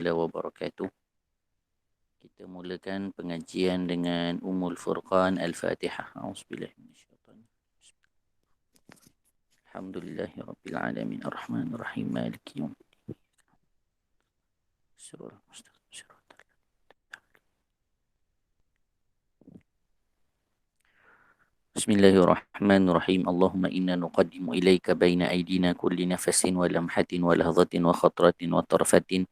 wabarakatuh. Kita mulakan pengajian dengan Ummul Furqan Al-Fatihah. A'udzubillahi minasyaitanir rajim. Alhamdulillahirabbil alamin arrahmanir rahim maliki yaumiddin. Surah Mustaqim surah. Bismillahirrahmanirrahim. Allahumma inna nuqaddimu ilaika baina aydina kulli nafasin wa lamhatin wa lahzatin wa khatratin wa tarfatin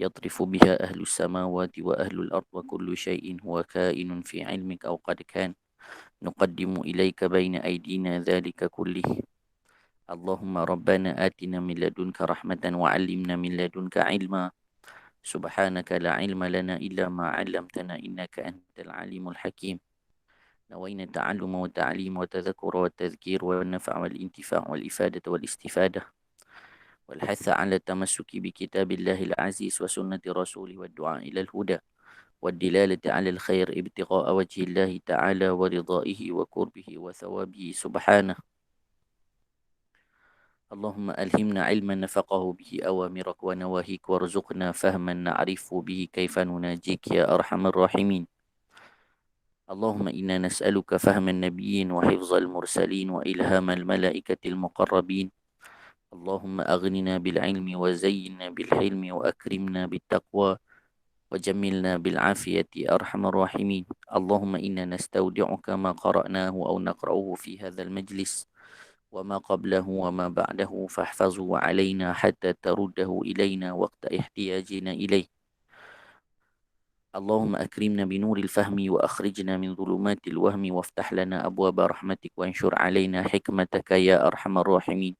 يطرف بها أهل السماوات وأهل الأرض وكل شيء هو كائن في علمك أو قد كان نقدم إليك بين أيدينا ذلك كله اللهم ربنا آتنا من لدنك رحمة وعلمنا من لدنك علما سبحانك لا علم لنا إلا ما علمتنا إنك أنت العليم الحكيم نوينا التعلم والتعليم والتذكر والتذكير والنفع والانتفاع والإفادة والاستفادة والحث على التمسك بكتاب الله العزيز وسنة رسوله والدعاء إلى الهدى والدلالة على الخير ابتغاء وجه الله تعالى ورضائه وقربه وثوابه سبحانه اللهم ألهمنا علما نفقه به أوامرك ونواهيك وارزقنا فهما نعرف به كيف نناجيك يا أرحم الراحمين اللهم إنا نسألك فهم النبيين وحفظ المرسلين وإلهام الملائكة المقربين اللهم أغننا بالعلم وزينا بالحلم وأكرمنا بالتقوى وجملنا بالعافية يا أرحم الراحمين اللهم إنا نستودعك ما قرأناه أو نقرأه في هذا المجلس وما قبله وما بعده فاحفظه علينا حتى ترده إلينا وقت احتياجنا إليه اللهم أكرمنا بنور الفهم وأخرجنا من ظلمات الوهم وافتح لنا أبواب رحمتك وانشر علينا حكمتك يا أرحم الراحمين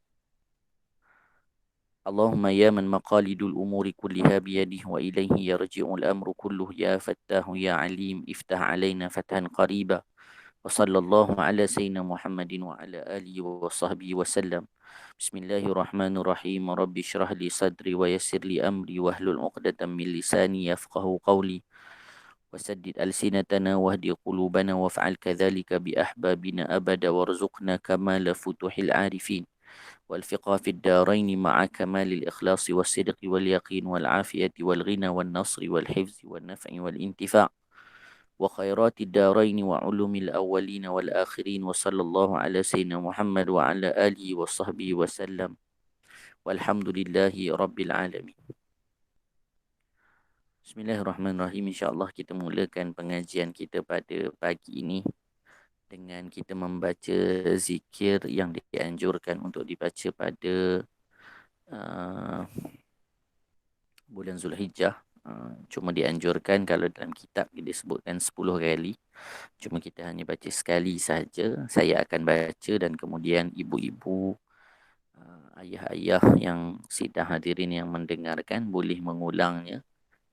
اللهم يا من مقاليد الأمور كلها بيده وإليه يرجع الأمر كله يا فتاه يا عليم افتح علينا فتحا قريبا وصلى الله على سيدنا محمد وعلى آله وصحبه وسلم بسم الله الرحمن الرحيم رب اشرح لي صدري ويسر لي أمري واحلل عقدة من لساني يفقه قولي وسدد ألسنتنا واهدي قلوبنا وافعل كذلك بأحبابنا أبدا وارزقنا كمال فتوح العارفين والفقه في الدارين مع كمال الإخلاص والصدق واليقين والعافية والغنى والنصر والحفظ والنفع والانتفاع وخيرات الدارين وعلوم الأولين والآخرين وصلى الله على سيدنا محمد وعلى آله وصحبه وسلم والحمد لله رب العالمين. Bismillahirrahmanirrahim. InsyaAllah kita mulakan pengajian kita pada pagi ini dengan kita membaca zikir yang dianjurkan untuk dibaca pada bulan Zulhijjah. Cuma dianjurkan kalau dalam kitab disebutkan 10 kali. Cuma kita hanya baca sekali sahaja. Saya akan baca dan kemudian ibu-ibu, ayah-ayah yang sidang hadirin yang mendengarkan boleh mengulangnya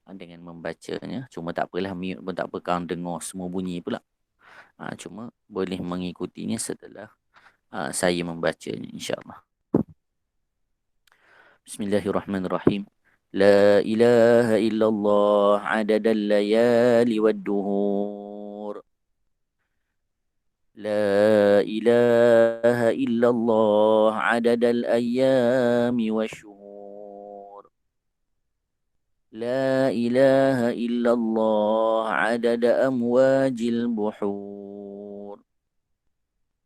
dengan membacanya. Cuma tak apalah, mute pun tak apa, kau dengar semua bunyi pula. Cuma boleh mengikutinya setelah saya membacanya, insyaAllah. Bismillahirrahmanirrahim. La ilaha illallah adadal layali wad duhur. La ilaha illallah adadal ayyami wasyuhur. La ilaha illallah adada amwajil buhur.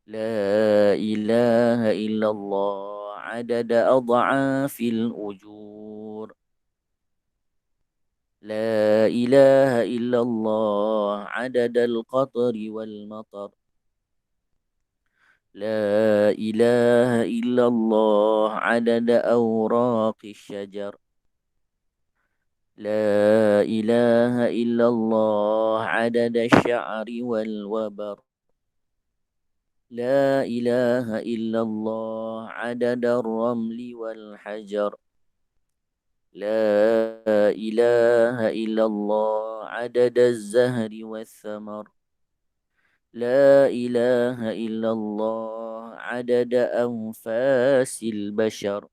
La ilaha illallah adada adha'afil ujur. La ilaha illallah adadal qatri wal matar. La ilaha illallah adada awraqi syajar. La ilaha illallah adada sya'ri wal wabar. La ilaha illallah adada ramli wal hajar. La ilaha illallah adada zahri wal thamar. La ilaha illallah adada anfasil bashar.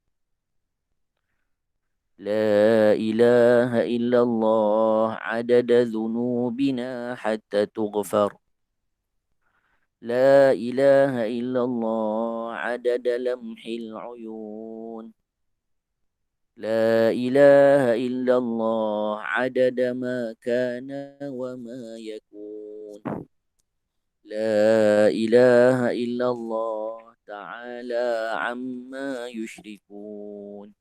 La ilaha illallah adada dhunubina hatta tughfar. La ilaha illallah adada lamhil uyun. لا إله إلا الله عدد ما كان وما يكون. لا إله إلا الله تعالى عما يشركون.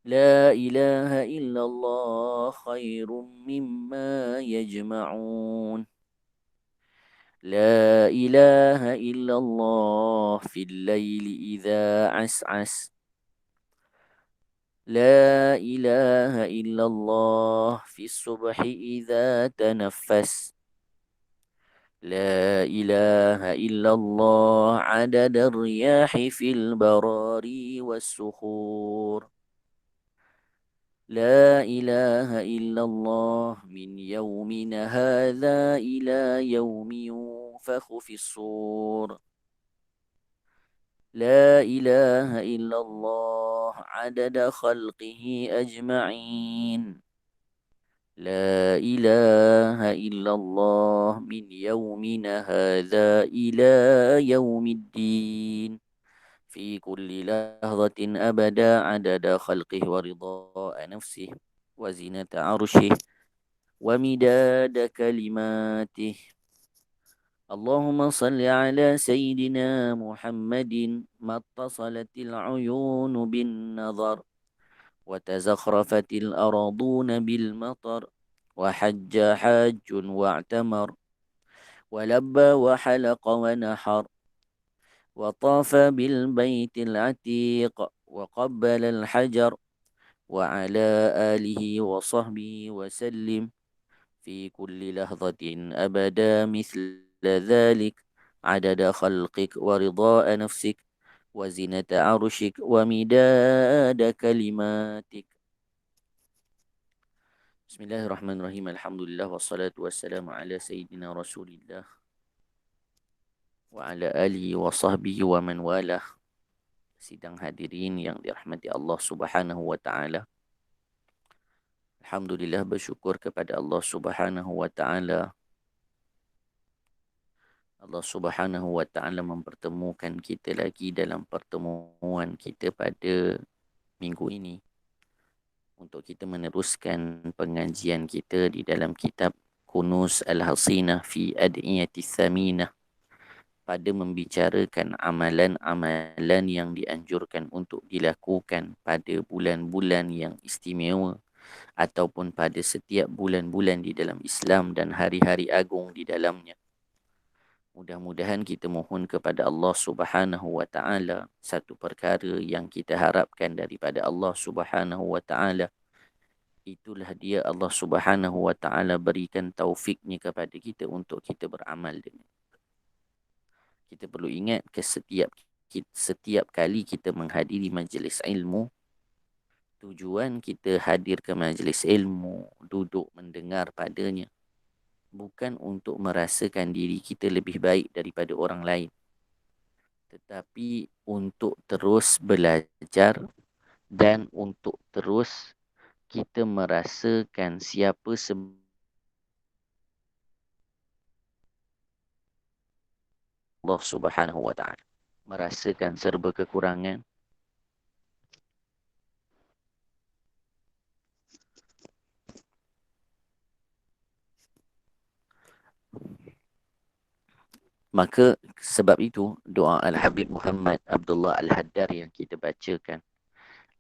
لا إله إلا الله خير مما يجمعون. لا إله إلا الله في الليل إذا عسعس. لا إله إلا الله في الصبح إذا تنفس. لا إله إلا الله عدد الرياح في البراري والسحور. لا إله إلا الله من يومنا هذا إلى يوم ينفخ في الصور. لا إله إلا الله عدد خلقه أجمعين. لا إله إلا الله من يومنا هذا إلى يوم الدين في كل لحظة أبدا عدد خلقه ورضاء نفسه وزنة عرشه ومداد كلماته. اللهم صل على سيدنا محمد ما اتصلت العيون بالنظر وتزخرفت الأرضون بالمطر وحج حاج واعتمر ولبى وحلق ونحر وطاف بالبيت العتيق وقبل الحجر وعلى آله وصحبه وسلم في كل لحظة أبدا مثل ذلك عدد خلقك ورضاء نفسك وزنة عرشك ومداد كلماتك. بسم الله الرحمن الرحيم. الحمد لله والصلاة والسلام على سيدنا رسول الله وعلى آله وصحبه ومن والاه. Sidang hadirin yang dirahmati Allah Subhanahu wa taala. Alhamdulillah, bersyukur kepada Allah Subhanahu wa taala. Allah Subhanahu wa taala mempertemukan kita lagi dalam pertemuan kita pada minggu ini untuk kita meneruskan pengajian kita di dalam kitab Kunuz Al-Hasinah fi Ad'iyati Thaminah, pada membicarakan amalan-amalan yang dianjurkan untuk dilakukan pada bulan-bulan yang istimewa ataupun pada setiap bulan-bulan di dalam Islam dan hari-hari agung di dalamnya. Mudah-mudahan kita mohon kepada Allah Subhanahu wa taala satu perkara yang kita harapkan daripada Allah Subhanahu wa taala, itulah dia Allah Subhanahu wa taala berikan taufiknya kepada kita untuk kita beramal dengan. Kita perlu ingat ke setiap kali kita menghadiri majlis ilmu, tujuan kita hadir ke majlis ilmu, duduk mendengar padanya, bukan untuk merasakan diri kita lebih baik daripada orang lain, tetapi untuk terus belajar dan untuk terus kita merasakan siapa Allah Subhanahu wa taala, merasakan serba kekurangan, maka sebab itu doa Al-Habib Muhammad Abdullah Al-Haddar yang kita bacakan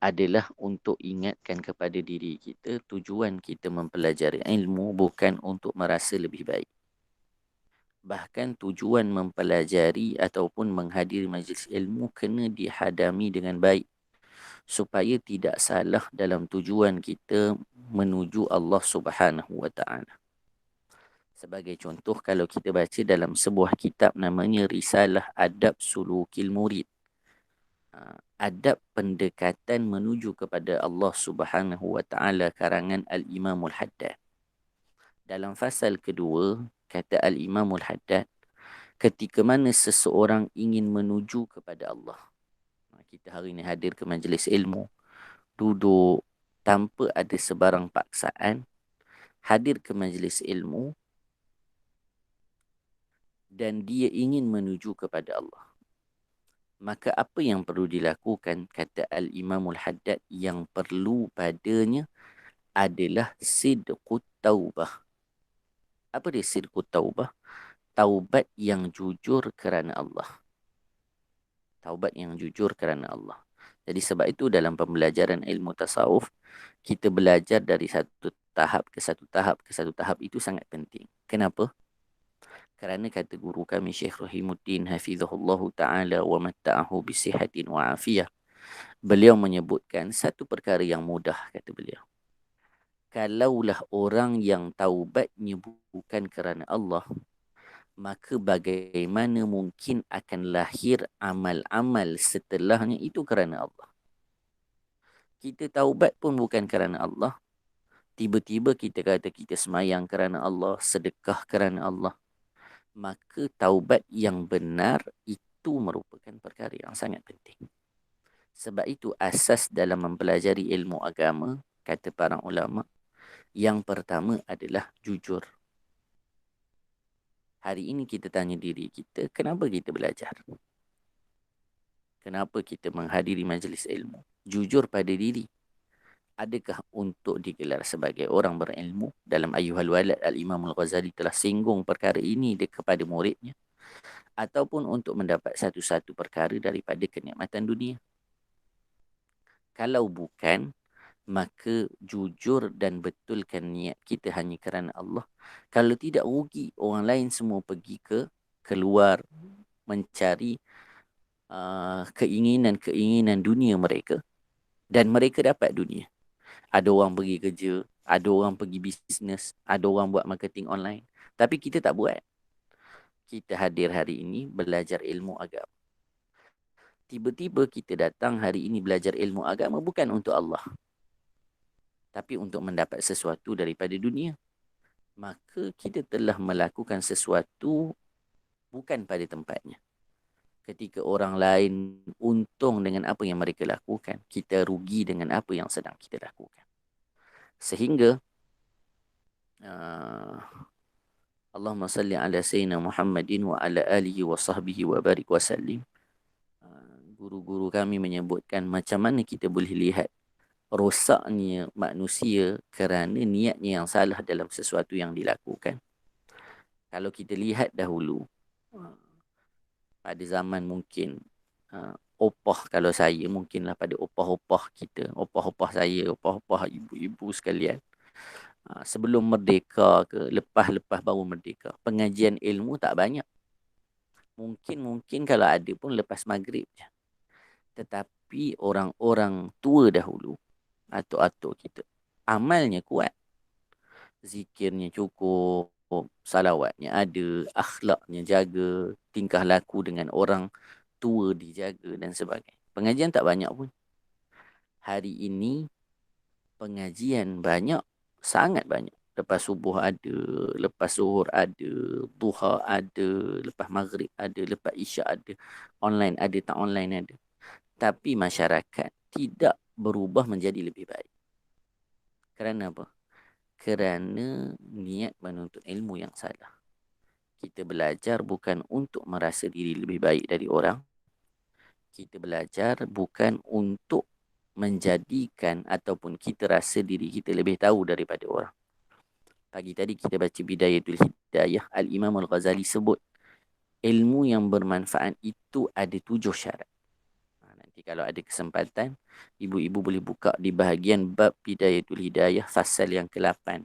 adalah untuk ingatkan kepada diri kita, tujuan kita mempelajari ilmu bukan untuk merasa lebih baik. Bahkan tujuan mempelajari ataupun menghadiri majlis ilmu kena dihadami dengan baik, supaya tidak salah dalam tujuan kita menuju Allah Subhanahu wa taala. Sebagai contoh, kalau kita baca dalam sebuah kitab namanya Risalah Adab Sulukil Murid, adab pendekatan menuju kepada Allah Subhanahu wa taala, karangan Al-Imamul Haddad. Dalam fasal kedua, kata Al-Imamul Haddad, ketika mana seseorang ingin menuju kepada Allah. Kita hari ini hadir ke majlis ilmu, duduk tanpa ada sebarang paksaan, hadir ke majlis ilmu dan dia ingin menuju kepada Allah. Maka apa yang perlu dilakukan, kata Al-Imamul Haddad, yang perlu padanya adalah sidqut taubah. Apa dia sidqut taubah? Taubat yang jujur kerana Allah. Taubat yang jujur kerana Allah. Jadi sebab itu dalam pembelajaran ilmu tasawuf, kita belajar dari satu tahap ke satu tahap ke satu tahap itu sangat penting. Kenapa? Kerana kata guru kami Syekh Rahimuddin hafizahullahu ta'ala wa matta'ahu bisihatin wa afiyah. Beliau menyebutkan satu perkara yang mudah, kata beliau. Kalaulah orang yang taubatnya bukan kerana Allah, maka bagaimana mungkin akan lahir amal-amal setelahnya itu kerana Allah. Kita taubat pun bukan kerana Allah. Tiba-tiba kita kata kita semayang kerana Allah, sedekah kerana Allah. Maka taubat yang benar itu merupakan perkara yang sangat penting. Sebab itu asas dalam mempelajari ilmu agama, kata para ulama, yang pertama adalah jujur. Hari ini kita tanya diri kita, kenapa kita belajar? Kenapa kita menghadiri majlis ilmu? Jujur pada diri. Adakah untuk digelar sebagai orang berilmu? Dalam Ayyuhal Walad, Al-Imam Al-Ghazali telah singgung perkara ini kepada muridnya. Ataupun untuk mendapat satu-satu perkara daripada kenikmatan dunia. Kalau bukan, maka jujur dan betulkan niat kita hanya kerana Allah. Kalau tidak, rugi. Orang lain semua pergi keluar mencari keinginan-keinginan dunia mereka. Dan mereka dapat dunia. Ada orang pergi kerja, ada orang pergi bisnes, ada orang buat marketing online. Tapi kita tak buat. Kita hadir hari ini belajar ilmu agama. Tiba-tiba kita datang hari ini belajar ilmu agama bukan untuk Allah, tapi untuk mendapat sesuatu daripada dunia. Maka kita telah melakukan sesuatu bukan pada tempatnya. Ketika orang lain untung dengan apa yang mereka lakukan, kita rugi dengan apa yang sedang kita lakukan. Sehingga Allahumma salli ala sayyidina Muhammadin wa ala alihi wa sahbihi wa barik wa sallim. Guru-guru kami menyebutkan macam mana kita boleh lihat rosaknya manusia kerana niatnya yang salah dalam sesuatu yang dilakukan. Kalau kita lihat dahulu, pada zaman mungkin opah, kalau saya mungkinlah pada opah-opah kita, opah-opah saya, opah-opah ibu-ibu sekalian, sebelum merdeka ke lepas-lepas baru merdeka, pengajian ilmu tak banyak. Mungkin kalau ada pun lepas maghrib je. Tetapi orang-orang tua dahulu, atuk-atuk kita, amalnya kuat. Zikirnya cukup, salawatnya ada, akhlaknya jaga, tingkah laku dengan orang tua dijaga dan sebagainya. Pengajian tak banyak pun. Hari ini pengajian banyak, sangat banyak. Lepas subuh ada, lepas zuhur ada, duha ada, lepas maghrib ada, lepas isyak ada, online ada, tak online ada. Tapi masyarakat tidak berubah menjadi lebih baik. Kerana apa? Kerana niat menuntut ilmu yang salah. Kita belajar bukan untuk merasa diri lebih baik dari orang. Kita belajar bukan untuk menjadikan ataupun kita rasa diri kita lebih tahu daripada orang. Pagi tadi kita baca Bidayatul Hidayah, Al-Imam Al-Ghazali sebut ilmu yang bermanfaat itu ada 7 syarat. Nanti kalau ada kesempatan, ibu-ibu boleh buka di bahagian bab Bidayatul Hidayah, fasal yang ke-8.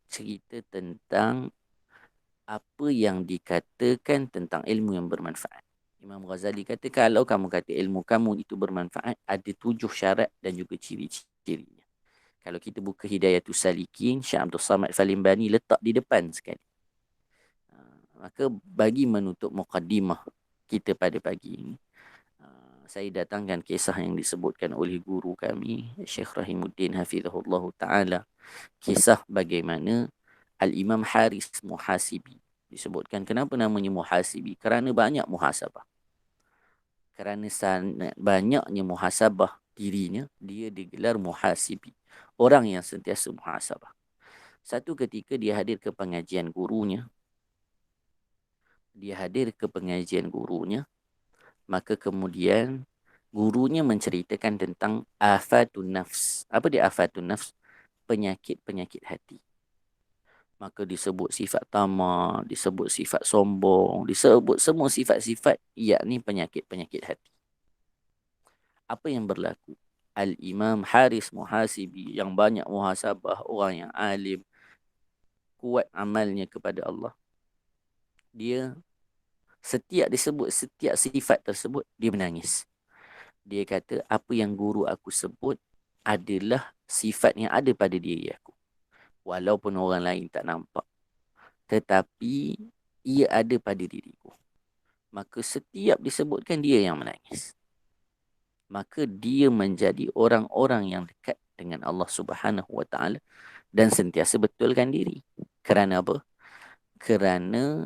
Cerita tentang apa yang dikatakan tentang ilmu yang bermanfaat. Imam Ghazali kata, kalau kamu kata ilmu kamu itu bermanfaat, ada 7 syarat dan juga ciri-cirinya. Kalau kita buka Hidayatul Salikin, Syekh Abdul Samad Falimbani letak di depan sekali. Maka bagi menutup muqaddimah kita pada pagi ini, saya datangkan kisah yang disebutkan oleh guru kami, Syekh Rahimuddin hafizahullah ta'ala. Kisah bagaimana Al-Imam Haris Muhasibi. Disebutkan kenapa namanya Muhasibi? Kerana banyak muhasabah. Kerana banyaknya muhasabah dirinya, dia digelar Muhasibi. Orang yang sentiasa muhasabah. Satu ketika dia hadir ke pengajian gurunya. Maka kemudian gurunya menceritakan tentang afatun nafs. Apa dia afatun nafs? Penyakit-penyakit hati. Maka disebut sifat tamak, disebut sifat sombong, disebut semua sifat-sifat yakni penyakit-penyakit hati. Apa yang berlaku? Al-Imam Haris Muhasibi yang banyak muhasabah, orang yang alim, kuat amalnya kepada Allah. Dia setiap sifat tersebut, dia menangis. Dia kata, apa yang guru aku sebut adalah sifat yang ada pada diri aku. Walaupun orang lain tak nampak. Tetapi, ia ada pada diriku. Maka setiap disebutkan, dia yang menangis. Maka dia menjadi orang-orang yang dekat dengan Allah Subhanahu Wa Taala dan sentiasa betulkan diri. Kerana apa? Kerana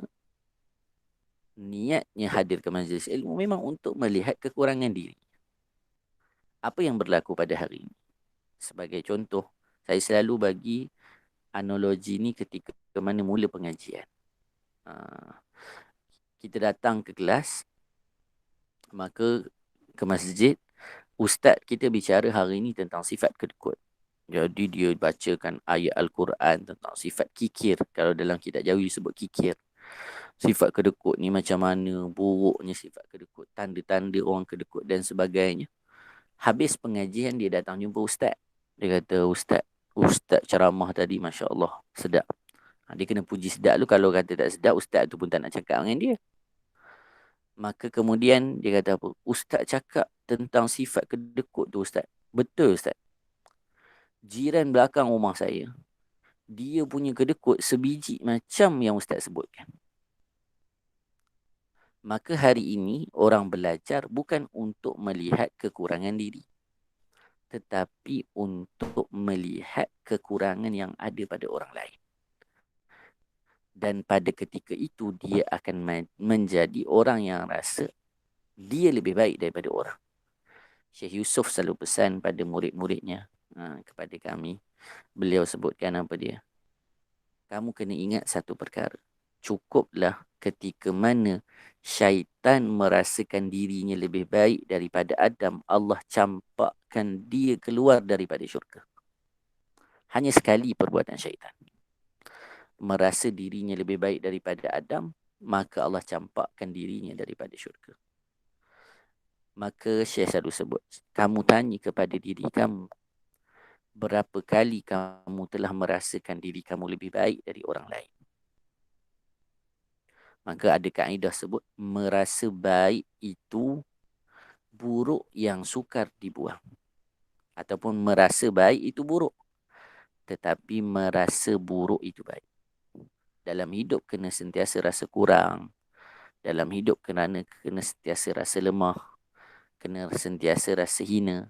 niatnya hadir ke majlis ilmu memang untuk melihat kekurangan diri. Apa yang berlaku pada hari ini? Sebagai contoh, saya selalu bagi analogi ni ketika mana mula pengajian. Kita datang ke kelas, maka ke masjid, ustaz kita bicara hari ini tentang sifat kedekut. Jadi dia bacakan ayat Al-Quran tentang sifat kikir. Kalau dalam kitab Jawi disebut kikir. Sifat kedekut ni macam mana, buruknya sifat kedekut, tanda-tanda orang kedekut dan sebagainya. Habis pengajian dia datang jumpa ustaz. Dia kata, Ustaz ceramah tadi Masya Allah sedap. Dia kena puji sedap tu. Kalau kata tak sedap, ustaz tu pun tak nak cakap dengan dia. Maka kemudian dia kata apa? Ustaz cakap tentang sifat kedekut tu ustaz. Betul ustaz. Jiran belakang rumah saya, dia punya kedekut sebiji macam yang ustaz sebutkan. Maka hari ini orang belajar bukan untuk melihat kekurangan diri, tetapi untuk melihat kekurangan yang ada pada orang lain. Dan pada ketika itu dia akan menjadi orang yang rasa dia lebih baik daripada orang. Syekh Yusof selalu pesan pada murid-muridnya, kepada kami. Beliau sebutkan apa dia? Kamu kena ingat satu perkara. Cukuplah ketika mana syaitan merasakan dirinya lebih baik daripada Adam, Allah campakkan dia keluar daripada syurga. Hanya sekali perbuatan syaitan. Merasa dirinya lebih baik daripada Adam, maka Allah campakkan dirinya daripada syurga. Maka Syekh selalu sebut, kamu tanya kepada diri kamu, berapa kali kamu telah merasakan diri kamu lebih baik dari orang lain. Maka ada kaedah sebut, merasa baik itu buruk yang sukar dibuang. Ataupun merasa baik itu buruk, tetapi merasa buruk itu baik. Dalam hidup kena sentiasa rasa kurang. Dalam hidup kena sentiasa rasa lemah. Kena sentiasa rasa hina.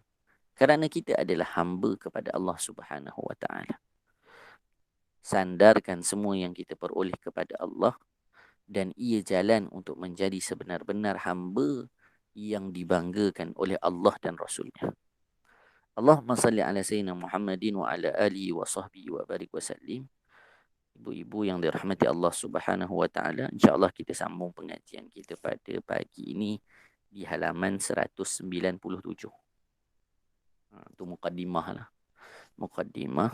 Kerana kita adalah hamba kepada Allah Subhanahu Wa Taala. Sandarkan semua yang kita peroleh kepada Allah, dan ia jalan untuk menjadi sebenar-benar hamba yang dibanggakan oleh Allah dan Rasulnya. Allahumma salli ala sayyidina Muhammadin wa ala alihi wa sahbihi wa barik wa sallim. Ibu-ibu yang dirahmati Allah Subhanahu Wa Taala, insya-Allah kita sambung pengajian kita pada pagi ini di halaman 197. Itu mukaddimah lah. Mukaddimah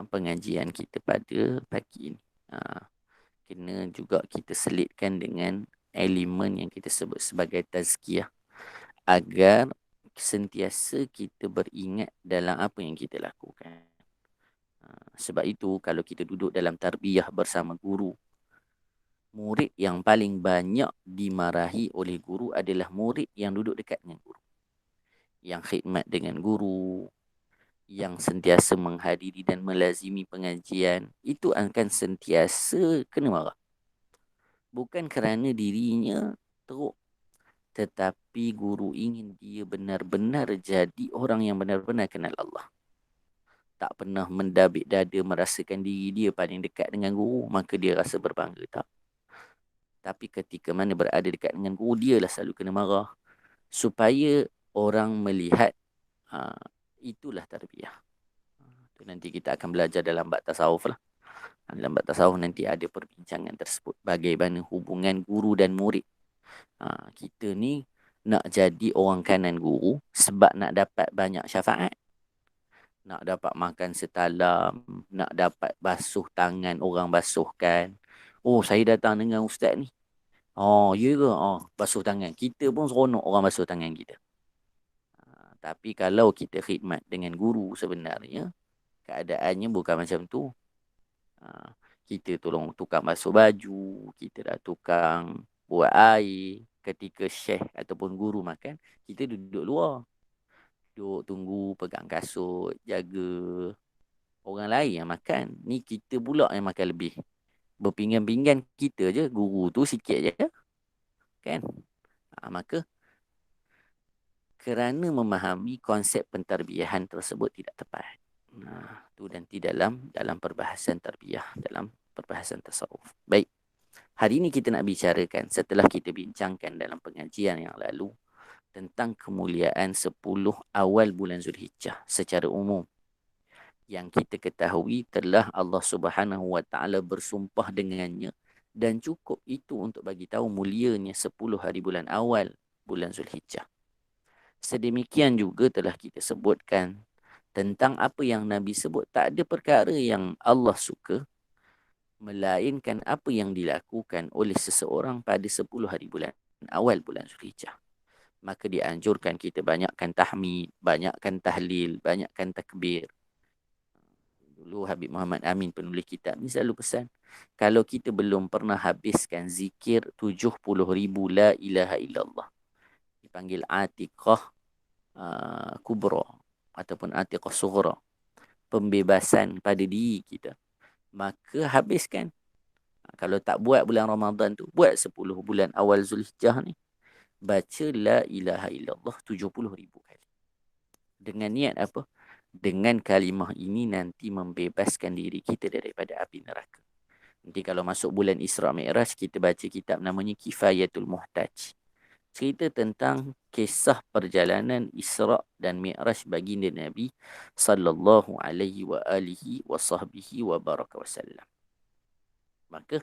pengajian kita pada pagi ini. Kena juga kita selitkan dengan elemen yang kita sebut sebagai tazkiyah, agar sentiasa kita beringat dalam apa yang kita lakukan. Sebab itu kalau kita duduk dalam tarbiyah bersama guru, murid yang paling banyak dimarahi oleh guru adalah murid yang duduk dekat dengan guru, yang khidmat dengan guru, yang sentiasa menghadiri dan melazimi pengajian. Itu akan sentiasa kena marah. Bukan kerana dirinya teruk, tetapi guru ingin dia benar-benar jadi orang yang benar-benar kenal Allah. Tak pernah mendabik dada merasakan diri dia paling dekat dengan guru, maka dia rasa berbangga. Tak. Tapi ketika mana berada dekat dengan guru, dia lah selalu kena marah. Supaya orang melihat, itulah tarbiyah. Itu nanti kita akan belajar dalam bab tasawuf lah. Dalam bab tasawuf nanti ada perbincangan tersebut. Bagaimana hubungan guru dan murid. Kita ni nak jadi orang kanan guru sebab nak dapat banyak syafaat, nak dapat makan setalam, nak dapat basuh tangan orang basuhkan. Oh, saya datang dengan ustaz ni. Oh, ya ke? Oh, basuh tangan. Kita pun seronok orang basuh tangan kita. Tapi kalau kita khidmat dengan guru sebenarnya, keadaannya bukan macam tu. Kita tolong tukang basuh baju, kita dah tukang buat air. Ketika syekh ataupun guru makan, kita duduk luar. Duduk tunggu, pegang kasut, jaga orang lain yang makan. Ni kita pula yang makan lebih. Berpinggan-pinggan kita je, guru tu sikit je. Kan? Maka kerana memahami konsep pentarbiyahan tersebut tidak tepat. Tu nanti dalam perbahasan tarbiyah, dalam perbahasan tasawuf. Baik. Hari ini kita nak bicarakan setelah kita bincangkan dalam pengajian yang lalu tentang kemuliaan 10 awal bulan Zulhijjah secara umum. Yang kita ketahui telah Allah Subhanahu Wa Taala bersumpah dengannya dan cukup itu untuk bagi tahu mulianya 10 hari bulan awal bulan Zulhijjah. Sedemikian juga telah kita sebutkan tentang apa yang Nabi sebut, tak ada perkara yang Allah suka melainkan apa yang dilakukan oleh seseorang pada 10 hari bulan awal bulan Zulhijjah. Maka dianjurkan kita banyakkan tahmid, banyakkan tahlil, banyakkan takbir. Dulu Habib Muhammad Amin penulis kitab ni selalu pesan, kalau kita belum pernah habiskan zikir 70,000 la ilaha illallah, dipanggil atiqah kubra ataupun atiqah sughra, pembebasan pada diri kita, maka habiskan. Kalau tak buat bulan Ramadan tu, buat 10 bulan awal Zulhijjah ni, baca la ilaha illallah 70,000 kali. Dengan niat apa? Dengan kalimah ini nanti membebaskan diri kita daripada api neraka. Nanti kalau masuk bulan Isra Mi'raj, kita baca kitab namanya Kifayatul Muhtaj. Cerita tentang kisah perjalanan Isra dan Mi'raj baginda Nabi sallallahu alaihi wa alihi wa sahbihi wa baraka wasallam. Maka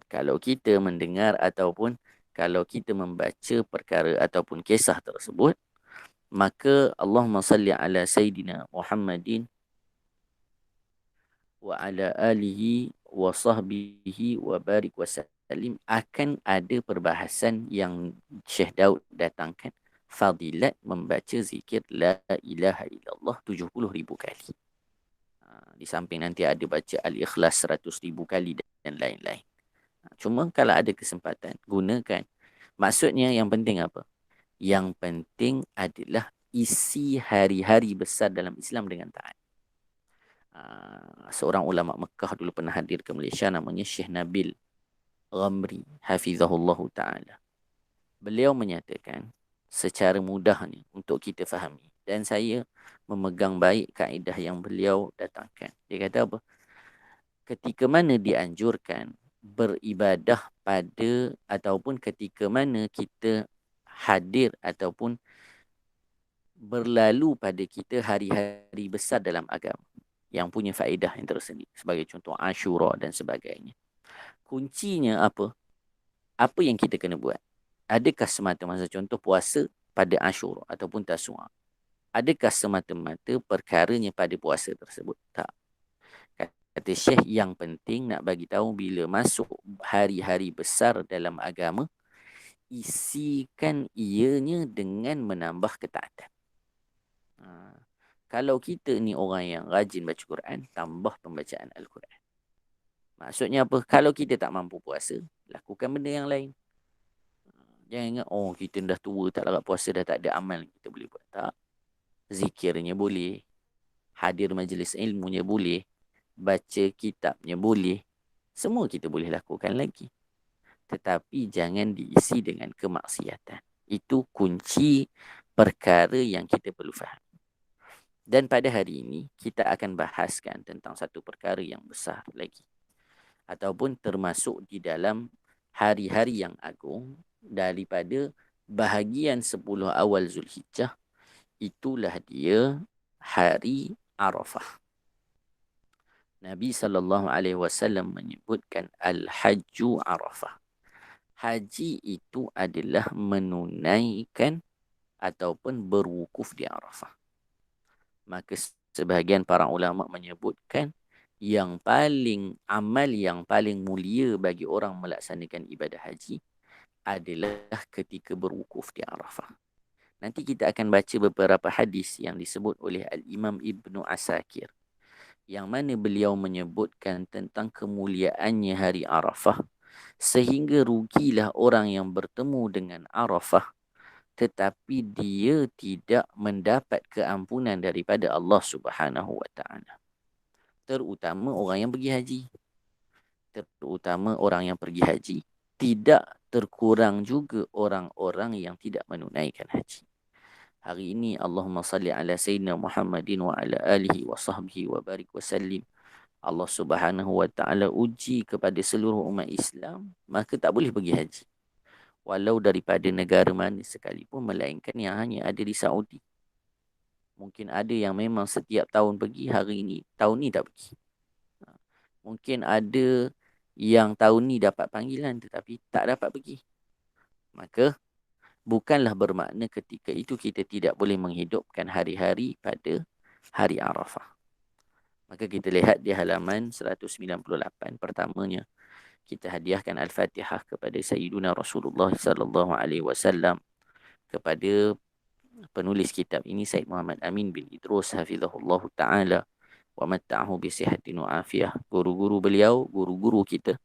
kalau kita mendengar ataupun kalau kita membaca perkara ataupun kisah tersebut, maka Allahumma salli ala Sayyidina Muhammadin wa ala alihi wa sahbihi wa barik wasallim, akan ada perbahasan yang Syekh Daud datangkan, fadilat membaca zikir la ilaha illallah 70,000 kali. Di samping nanti ada baca Al-Ikhlas 100,000 kali dan lain-lain. Cuma kalau ada kesempatan, gunakan. Maksudnya yang penting apa? Yang penting adalah isi hari-hari besar dalam Islam dengan taat. Seorang ulama Mekah dulu pernah hadir ke Malaysia, namanya Syekh Nabil Ghamri hafizahullah ta'ala. Beliau menyatakan secara mudahnya untuk kita fahami, dan saya memegang baik kaedah yang beliau datangkan. Dia kata apa? Ketika mana dianjurkan beribadah pada, ataupun ketika mana kita hadir ataupun berlalu pada kita hari-hari besar dalam agama yang punya faedah yang tersendiri, sebagai contoh Ashura dan sebagainya. Kuncinya apa? Apa yang kita kena buat? Adakah semata-mata contoh puasa pada Ashura ataupun Tasu'a? Adakah semata-mata perkaranya pada puasa tersebut? Tak. Kata Syekh, yang penting nak bagi tahu bila masuk hari-hari besar dalam agama, isikan ianya dengan menambah ketaatan. Kalau kita ni orang yang rajin baca Quran, tambah pembacaan Al-Quran. Maksudnya apa? Kalau kita tak mampu puasa, lakukan benda yang lain. Jangan ingat, oh kita dah tua, tak larat puasa, dah tak ada amal kita boleh buat. Tak. Zikirnya boleh. Hadir majlis ilmunya boleh. Baca kitabnya boleh. Semua kita boleh lakukan lagi. Tetapi jangan diisi dengan kemaksiatan. Itu kunci perkara yang kita perlu faham. Dan pada hari ini, kita akan bahaskan tentang satu perkara yang besar lagi. Ataupun termasuk di dalam hari-hari yang agung daripada bahagian 10 awal Zulhijjah. Itulah dia hari Arafah. Nabi SAW menyebutkan Al-Hajju Arafah. Haji itu adalah menunaikan ataupun berwukuf di Arafah. Maka sebahagian para ulama menyebutkan amal yang paling mulia bagi orang melaksanakan ibadah haji adalah ketika berwukuf di Arafah. Nanti kita akan baca beberapa hadis yang disebut oleh Al-Imam Ibnu Asakir, yang mana beliau menyebutkan tentang kemuliaannya hari Arafah, sehingga rugilah orang yang bertemu dengan Arafah tetapi dia tidak mendapat keampunan daripada Allah Subhanahu wa taala. Terutama orang yang pergi haji. Terutama orang yang pergi haji, tidak terkurang juga orang-orang yang tidak menunaikan haji. Hari ini Allahumma salli ala sayyidina Muhammadin wa ala alihi wa sahbihi wa barik wa sallim. Allah Subhanahu wa taala uji kepada seluruh umat Islam, maka tak boleh pergi haji. Walau daripada negara mana sekalipun, melainkan yang hanya ada di Saudi. Mungkin ada yang memang setiap tahun pergi, hari ini, tahun ni tak pergi. Mungkin ada yang tahun ni dapat panggilan tetapi tak dapat pergi. Maka bukanlah bermakna ketika itu kita tidak boleh menghidupkan hari-hari pada hari Arafah. Maka kita lihat di halaman 198, pertamanya kita hadiahkan Al-Fatihah kepada Sayyiduna Rasulullah sallallahu alaihi wasallam, kepada penulis kitab ini Said Muhammad Amin bin Idrus hafizahullah taala wa matta'ahu bi sihatin wa afiyah. Guru-guru beliau, guru-guru kita,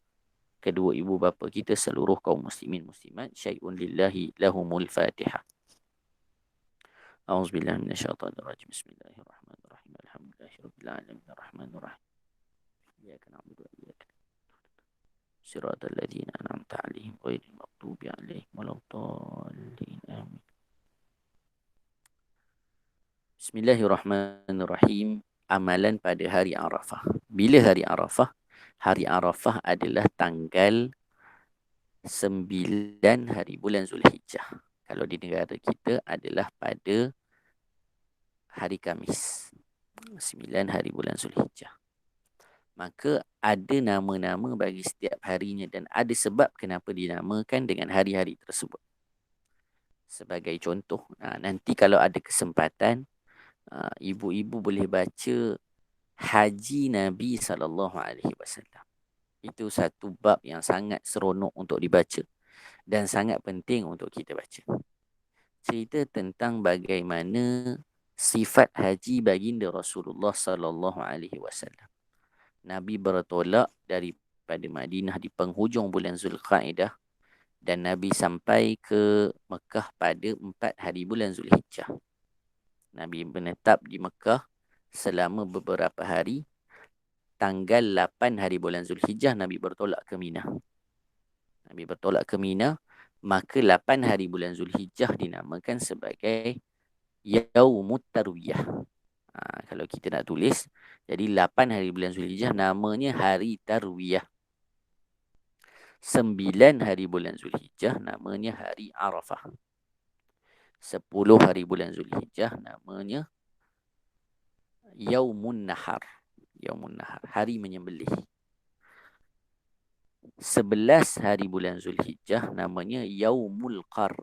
kedua ibu bapa kita, seluruh kaum muslimin muslimat, syai'un lillahi lahumul Fatihah. A'udzubillahi minasyaitonir rajim. Bismillahirrahmanirrahim. Alhamdulillahirabbil alamin arrahmanir rahim. Iyyaka na'budu wa iyyaka siratal ladzina an'amta 'alaihim ghairil maghdubi 'alaihim waladdallin. Amin. Bismillahirrahmanirrahim. Amalan pada hari Arafah. Bila hari Arafah? Hari Arafah adalah tanggal 9 hari bulan Zulhijjah. Kalau di negara kita adalah pada hari Khamis, 9 hari bulan Zulhijjah. Maka ada nama-nama bagi setiap harinya dan ada sebab kenapa dinamakan dengan hari-hari tersebut. Sebagai contoh, nanti kalau ada kesempatan, ibu-ibu boleh baca Haji Nabi SAW. Itu satu bab yang sangat seronok untuk dibaca dan sangat penting untuk kita baca. Cerita tentang bagaimana sifat haji baginda Rasulullah SAW. Nabi bertolak daripada Madinah di penghujung bulan Zulqaidah dan Nabi sampai ke Mekah pada 4 hari bulan Zulhijjah. Nabi menetap di Mekah selama beberapa hari. Tanggal 8 hari bulan Zulhijjah Nabi bertolak ke Mina. Nabi bertolak ke Mina, maka 8 hari bulan Zulhijjah dinamakan sebagai Yaumut Tarwiyah. Kalau kita nak tulis, jadi 8 hari bulan Zulhijjah namanya hari Tarwiyah. 9 hari bulan Zulhijjah namanya hari Arafah. 10 hari bulan Zulhijjah namanya Yaumun Nahar. Yaumun Nahar, hari menyembelih. 11 hari bulan Zulhijjah namanya Yaumul Qar.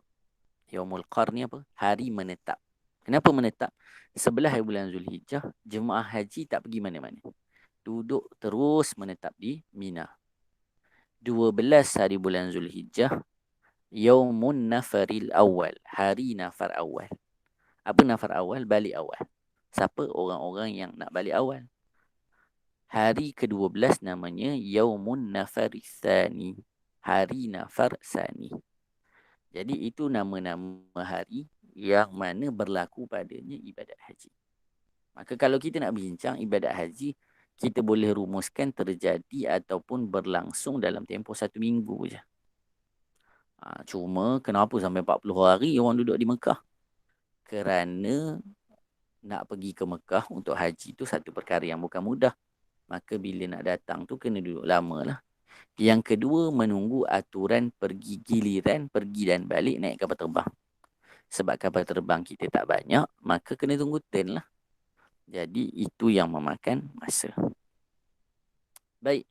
Yaumul Qar ni apa? Hari menetap. Kenapa menetap? 11 hari bulan Zulhijjah, jemaah haji tak pergi mana-mana. Duduk terus menetap di Mina. 12 hari bulan Zulhijjah, Yaumun Nafaril Awal. Hari nafar awal. Apa nafar awal? Balik awal. Siapa? Orang-orang yang nak balik awal. Hari ke-12 namanya Yaumun Nafaris Tsani. Hari nafar sani. Jadi itu nama-nama hari yang mana berlaku padanya ibadat haji. Maka kalau kita nak bincang ibadat haji, kita boleh rumuskan terjadi ataupun berlangsung dalam tempoh 1 minggu je. Cuma kenapa sampai 40 hari orang duduk di Mekah? Kerana nak pergi ke Mekah untuk haji tu satu perkara yang bukan mudah. Maka bila nak datang tu kena duduk lama lah. Yang kedua, menunggu aturan pergi giliran, pergi dan balik naik kapal terbang. Sebab kapal terbang kita tak banyak, maka kena tunggu turn lah. Jadi itu yang memakan masa. Baik.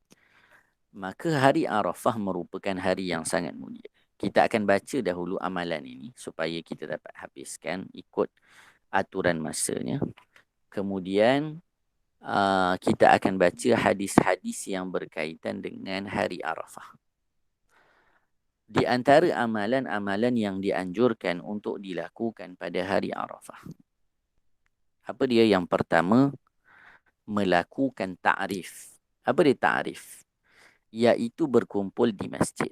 Maka hari Arafah merupakan hari yang sangat mulia. Kita akan baca dahulu amalan ini supaya kita dapat habiskan ikut aturan masanya. Kemudian kita akan baca hadis-hadis yang berkaitan dengan hari Arafah. Di antara amalan-amalan yang dianjurkan untuk dilakukan pada hari Arafah. Apa dia? Yang pertama, melakukan ta'rif. Apa dia ta'rif? Iaitu berkumpul di masjid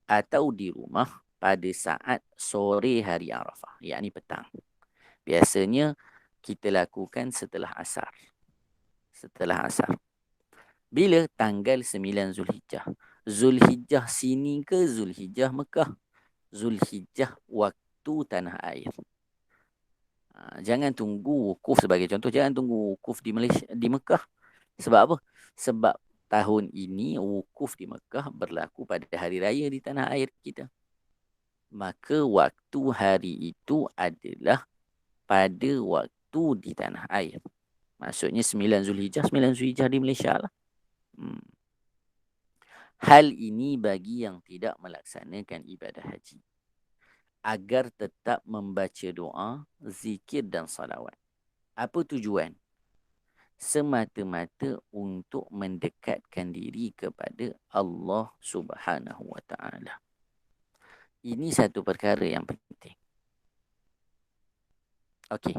atau di rumah pada saat sore hari Arafah, yakni petang. Biasanya kita lakukan setelah asar. Bila? Tanggal 9 Zulhijjah. Zulhijjah sini ke Zulhijjah Mekah? Zulhijjah waktu tanah air. Jangan tunggu wukuf sebagai contoh. Jangan tunggu wukuf di Malaysia, di Mekah. Sebab apa? Sebab tahun ini wukuf di Mekah berlaku pada hari raya di tanah air kita. Maka waktu hari itu adalah pada waktu di tanah air. Maksudnya 9 Zulhijjah di Malaysia lah. Hal ini bagi yang tidak melaksanakan ibadah haji, agar tetap membaca doa, zikir dan salawat. Apa tujuan? Semata-mata untuk mendekatkan diri kepada Allah Subhanahu wa Ta'ala. Ini satu perkara yang penting. Okey.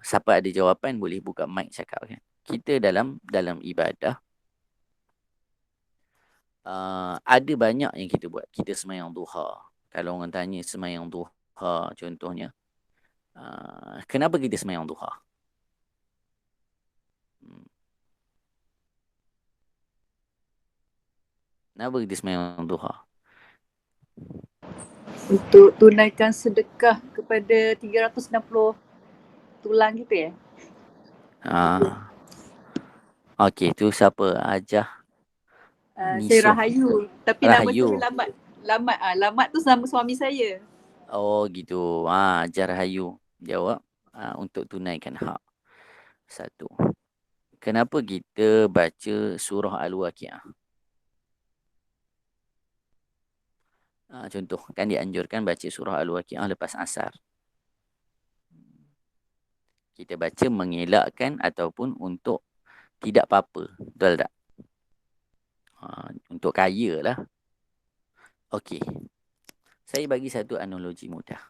Siapa ada jawapan boleh buka mic cakap kan. Kita dalam ibadah ada banyak yang kita buat. Kita semayang duha. Kalau orang tanya semayang duha contohnya, kenapa kita semayang duha? Kenapa kita semayang duha? Untuk tunaikan sedekah kepada 360 tulang gitu ya? Okey, tu siapa? Ajah Saya Rahayu. Tapi Rahayu. nama saya Lamat. Lamat tu nama suami saya. Oh gitu. Ajah Rahayu jawab untuk tunaikan hak. Satu. Kenapa kita baca surah Al-Waqiah? Contoh, kan dianjurkan baca surah Al-Waqiah lepas asar. Kita baca mengelakkan ataupun untuk tidak apa-apa. Betul tak? Untuk kaya lah. Okey. Saya bagi satu analogi mudah.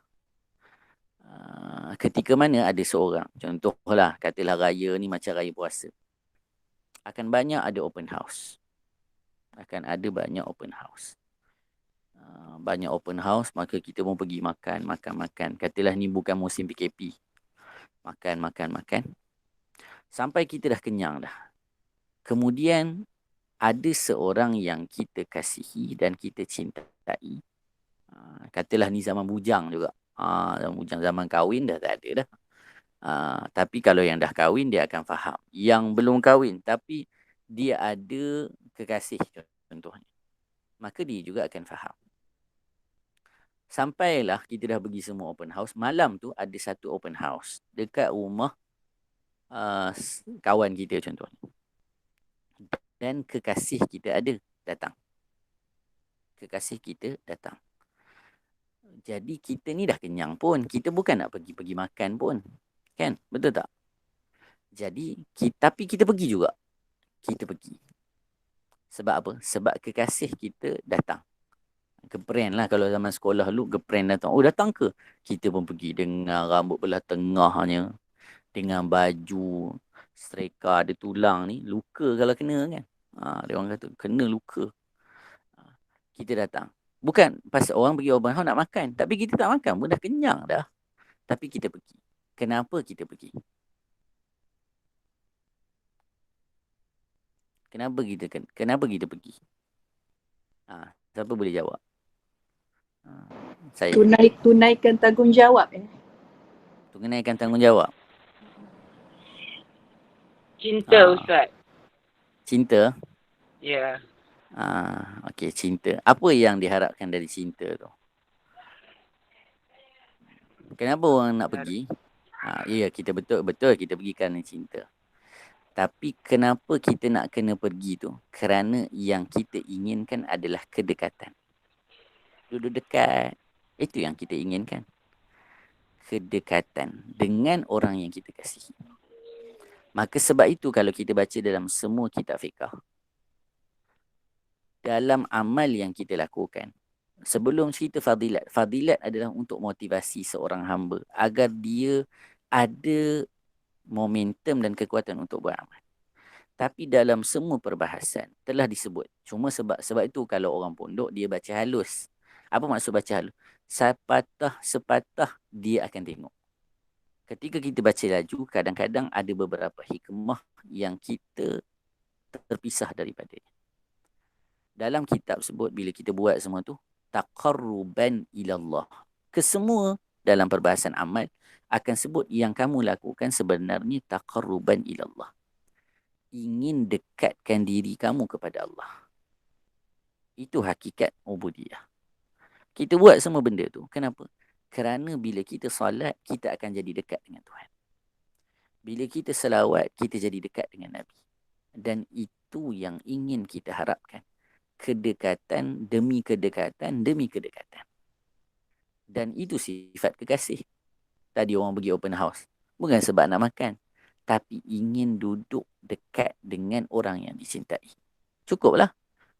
Ketika mana ada seorang, contohlah, katalah raya ni macam raya puasa. Akan banyak ada open house. Banyak open house, maka kita pun pergi makan. Katalah ni bukan musim PKP. Makan. Sampai kita dah kenyang dah. Kemudian ada seorang yang kita kasihi dan kita cintai. Katalah ni zaman bujang juga. Zaman kahwin dah tak ada dah. Tapi kalau yang dah kahwin, dia akan faham. Yang belum kahwin tapi dia ada kekasih contohnya, maka dia juga akan faham. Sampailah kita dah pergi semua open house. Malam tu ada satu open house dekat rumah kawan kita contohnya. Dan kekasih kita datang. Jadi kita ni dah kenyang pun. Kita bukan nak pergi makan pun. Kan? Betul tak? Jadi, tapi kita pergi juga. Sebab apa? Sebab kekasih kita datang. Gepren lah kalau zaman sekolah dulu, gepren datang. Oh, datang ke? Kita pun pergi dengan rambut belah tengahnya, dengan baju streka ada tulang ni, luka kalau kena kan. Dia orang kata kena luka. Kita datang. Bukan pasal orang pergi open house nak makan, tapi kita tak makan pun dah kenyang dah. Tapi kita pergi. Kenapa kita pergi? Kenapa kita pergi? Siapa boleh jawab? Saya. Tunaikan tanggungjawab Tunaikan tanggungjawab. Cinta, Ustaz. Cinta? Ya. Okey, cinta. Apa yang diharapkan dari cinta tu? Kenapa orang nak pergi? Ya, kita betul kita pergi kerana cinta. Tapi kenapa kita nak kena pergi tu? Kerana yang kita inginkan adalah kedekatan. Duduk dekat. Itu yang kita inginkan. Kedekatan dengan orang yang kita kasihi. Maka sebab itu kalau kita baca dalam semua kitab fiqh, dalam amal yang kita lakukan, sebelum cerita fadilat, fadilat adalah untuk motivasi seorang hamba agar dia ada momentum dan kekuatan untuk beramal. Tapi dalam semua perbahasan telah disebut. Cuma sebab itu kalau orang pondok dia baca halus. Apa maksud baca halus? Sepatah dia akan tengok. Ketika kita baca laju, kadang-kadang ada beberapa hikmah yang kita terpisah daripadanya. Dalam kitab sebut bila kita buat semua tu, taqarruban ilallah. Kesemua dalam perbahasan amal akan sebut yang kamu lakukan sebenarnya taqarruban ilallah. Ingin dekatkan diri kamu kepada Allah. Itu hakikat ubudiyah. Kita buat semua benda tu. Kenapa? Kerana bila kita solat, kita akan jadi dekat dengan Tuhan. Bila kita selawat, kita jadi dekat dengan Nabi. Dan itu yang ingin kita harapkan. Kedekatan demi kedekatan demi kedekatan. Dan itu sifat kekasih. Tadi orang pergi open house. Bukan sebab nak makan. Tapi ingin duduk dekat dengan orang yang dicintai. Cukuplah.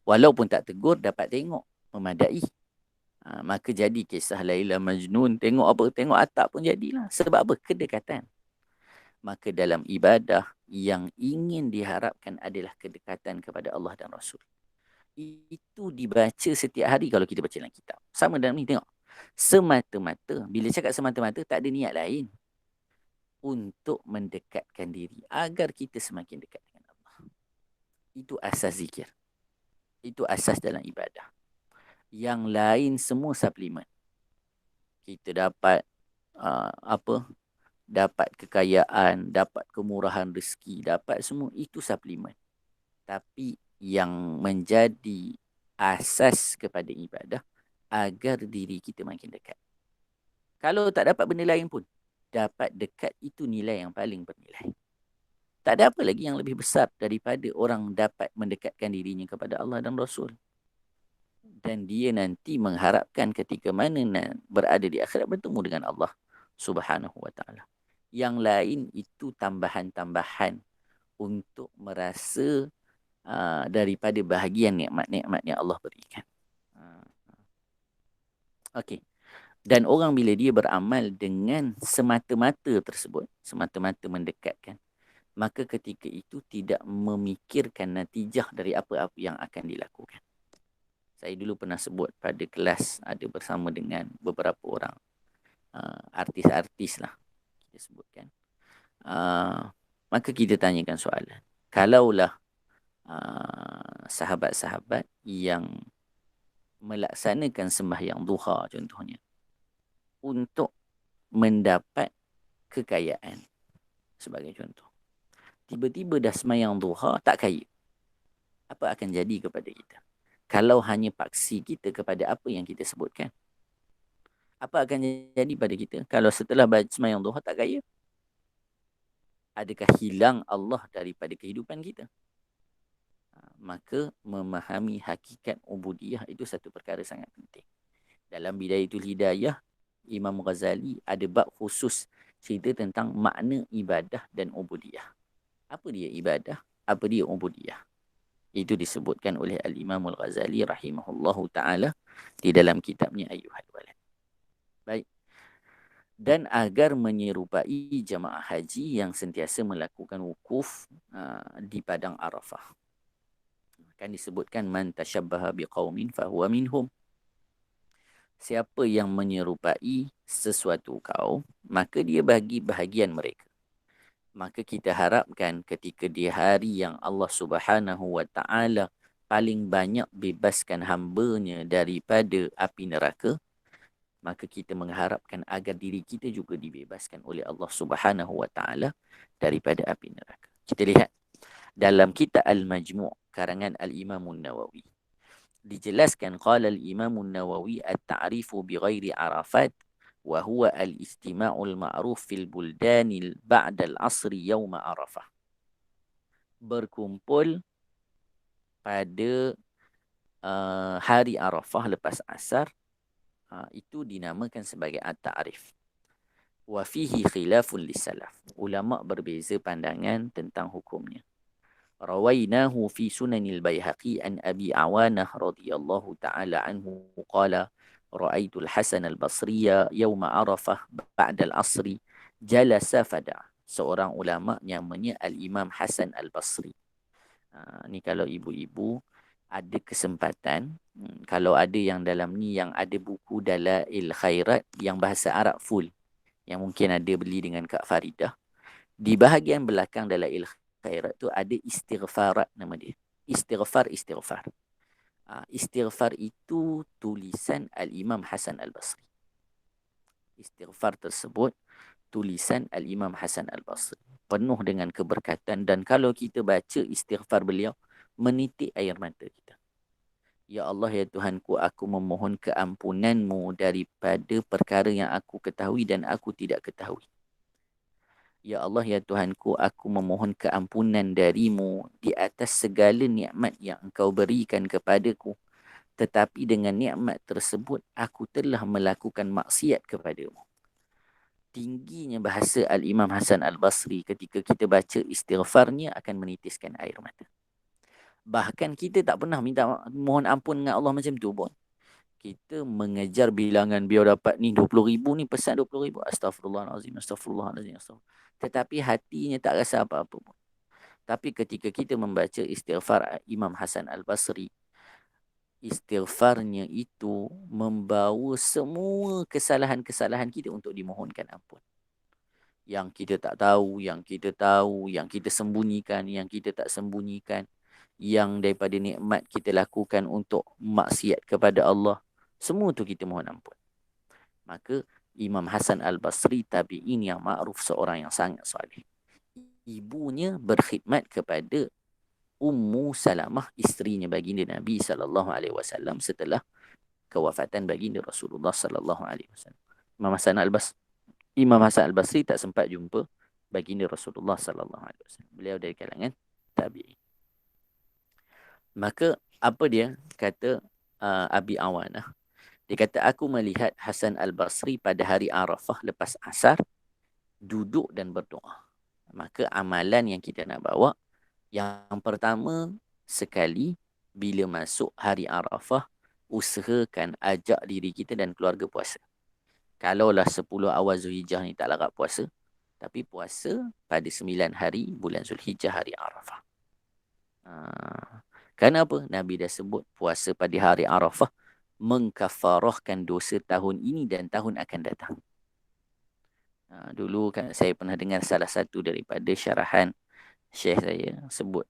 Walaupun tak tegur, dapat tengok. Memadai. Maka jadi kisah Laila Majnun. Tengok apa? Tengok atap pun jadilah. Sebab apa? Kedekatan. Maka dalam ibadah yang ingin diharapkan adalah kedekatan kepada Allah dan Rasul. Itu dibaca setiap hari kalau kita baca dalam kitab. Sama dalam ni, tengok. Semata-mata. Bila cakap semata-mata, tak ada niat lain. Untuk mendekatkan diri agar kita semakin dekat dengan Allah. Itu asas zikir. Itu asas dalam ibadah. Yang lain semua suplemen. Kita dapat dapat kekayaan, dapat kemurahan rezeki, dapat semua itu suplemen. Tapi yang menjadi asas kepada ibadah agar diri kita makin dekat. Kalau tak dapat benda lain pun, dapat dekat itu nilai yang paling bernilai. Tak ada apa lagi yang lebih besar daripada orang dapat mendekatkan dirinya kepada Allah dan Rasul. Dan dia nanti mengharapkan ketika mana berada di akhirat bertemu dengan Allah Subhanahu wa ta'ala. Yang lain itu tambahan-tambahan untuk merasa daripada bahagian nikmat-nikmat yang Allah berikan. Okey. Dan orang bila dia beramal dengan semata-mata tersebut, semata-mata mendekatkan, maka ketika itu tidak memikirkan natijah dari apa-apa yang akan dilakukan. Saya dulu pernah sebut pada kelas ada bersama dengan beberapa orang artis-artis lah kita sebutkan. Maka kita tanyakan soalan. Kalaulah sahabat-sahabat yang melaksanakan sembahyang duha contohnya untuk mendapat kekayaan sebagai contoh. Tiba-tiba dah sembahyang duha tak kaya. Apa akan jadi kepada kita? Kalau hanya paksi kita kepada apa yang kita sebutkan. Apa akan jadi pada kita kalau setelah sembahyang duha tak kaya? Adakah hilang Allah daripada kehidupan kita? Maka memahami hakikat ubudiyah itu satu perkara sangat penting. Dalam Bidayatul Hidayah, Imam Ghazali ada bab khusus cerita tentang makna ibadah dan ubudiyah. Apa dia ibadah? Apa dia ubudiyah? Itu disebutkan oleh Al-Imam Al-Ghazali rahimahullahu ta'ala di dalam kitabnya Ayyuhal Walad. Baik. Dan agar menyerupai jamaah haji yang sentiasa melakukan wukuf di padang Arafah. Kan disebutkan man tashabbaha biqaumin fahuwa minhum. Siapa yang menyerupai sesuatu kaum, maka dia bagi bahagian mereka. Maka kita harapkan ketika di hari yang Allah Subhanahu wa ta'ala paling banyak bebaskan hambanya daripada api neraka, maka kita mengharapkan agar diri kita juga dibebaskan oleh Allah Subhanahu wa ta'ala daripada api neraka. Kita lihat dalam kitab Al-Majmu' karangan Al-Imam An-Nawawi. Dijelaskan qala al-Imam An-Nawawi at-ta'rifu bi ghairi Arafat wa huwa al-istima'ul ma'ruf fil buldanil ba'da al-'asri yawma Arafah. berkumpul pada hari Arafah lepas asar, itu dinamakan sebagai at-ta'rif. Wa fihi khilafun lis-salaf. Ulama berbeza pandangan tentang hukumnya. Rawainahu fi Sunanil Baihaqi an Abi Awanah radhiyallahu ta'ala anhu qala ra'aitul Hasan al-Basriya yawma Arafah ba'da al-asri jalasa fada. Seorang ulama namanya Al-Imam Hasan al-Basri. Ni kalau ibu-ibu ada kesempatan, kalau ada yang dalam ni yang ada buku Dalail Khairat yang bahasa Arab full, yang mungkin ada beli dengan Kak Faridah, di bahagian belakang Dalail Khairat tu ada istighfarat nama dia. Istighfar. Istighfar itu tulisan Al-Imam Hasan al-Basri. Istighfar tersebut tulisan Al-Imam Hasan al-Basri. Penuh dengan keberkatan, dan kalau kita baca istighfar beliau, menitik air mata kita. Ya Allah, ya Tuhanku, aku memohon keampunanmu daripada perkara yang aku ketahui dan aku tidak ketahui. Ya Allah, ya Tuhanku, aku memohon keampunan darimu di atas segala nikmat yang engkau berikan kepadaku. Tetapi dengan nikmat tersebut, aku telah melakukan maksiat kepadamu. Tingginya bahasa Al-Imam Hasan al-Basri ketika kita baca istighfarnya akan menitiskan air mata. Bahkan kita tak pernah minta mohon ampun dengan Allah macam tu pun. Kita mengejar bilangan biar dapat ni 20,000 ni, pesan 20,000. Astaghfirullahalazim. Tetapi hatinya tak rasa apa-apa pun. Tapi ketika kita membaca istighfar Imam Hasan al-Basri, istighfarnya itu membawa semua kesalahan-kesalahan kita untuk dimohonkan ampun. Yang kita tak tahu, yang kita tahu, yang kita sembunyikan, yang kita tak sembunyikan, yang daripada nikmat kita lakukan untuk maksiat kepada Allah, semua tu kita mohon ampun. Maka Imam Hasan al-Basri tabi'in yang ma'ruf, seorang yang sangat salih. Ibunya berkhidmat kepada Ummu Salamah, isterinya baginda Nabi SAW setelah kewafatan baginda Rasulullah SAW. Imam Hasan al-Basri tak sempat jumpa baginda Rasulullah SAW. Beliau dari kalangan tabi'in. Maka apa dia kata Abi Awanah? Dia kata, aku melihat Hasan al-Basri pada hari Arafah lepas asar duduk dan berdoa. Maka amalan yang kita nak bawa, yang pertama sekali, bila masuk hari Arafah, usahakan ajak diri kita dan keluarga puasa. Kalaulah 10 awal Zulhijjah ni tak larat puasa, tapi puasa pada 9 hari bulan Zulhijjah, hari Arafah. Kenapa? Nabi dah sebut puasa pada hari Arafah mengkafarahkan dosa tahun ini dan tahun akan datang. Dulu kan saya pernah dengar salah satu daripada syarahan Syekh saya sebut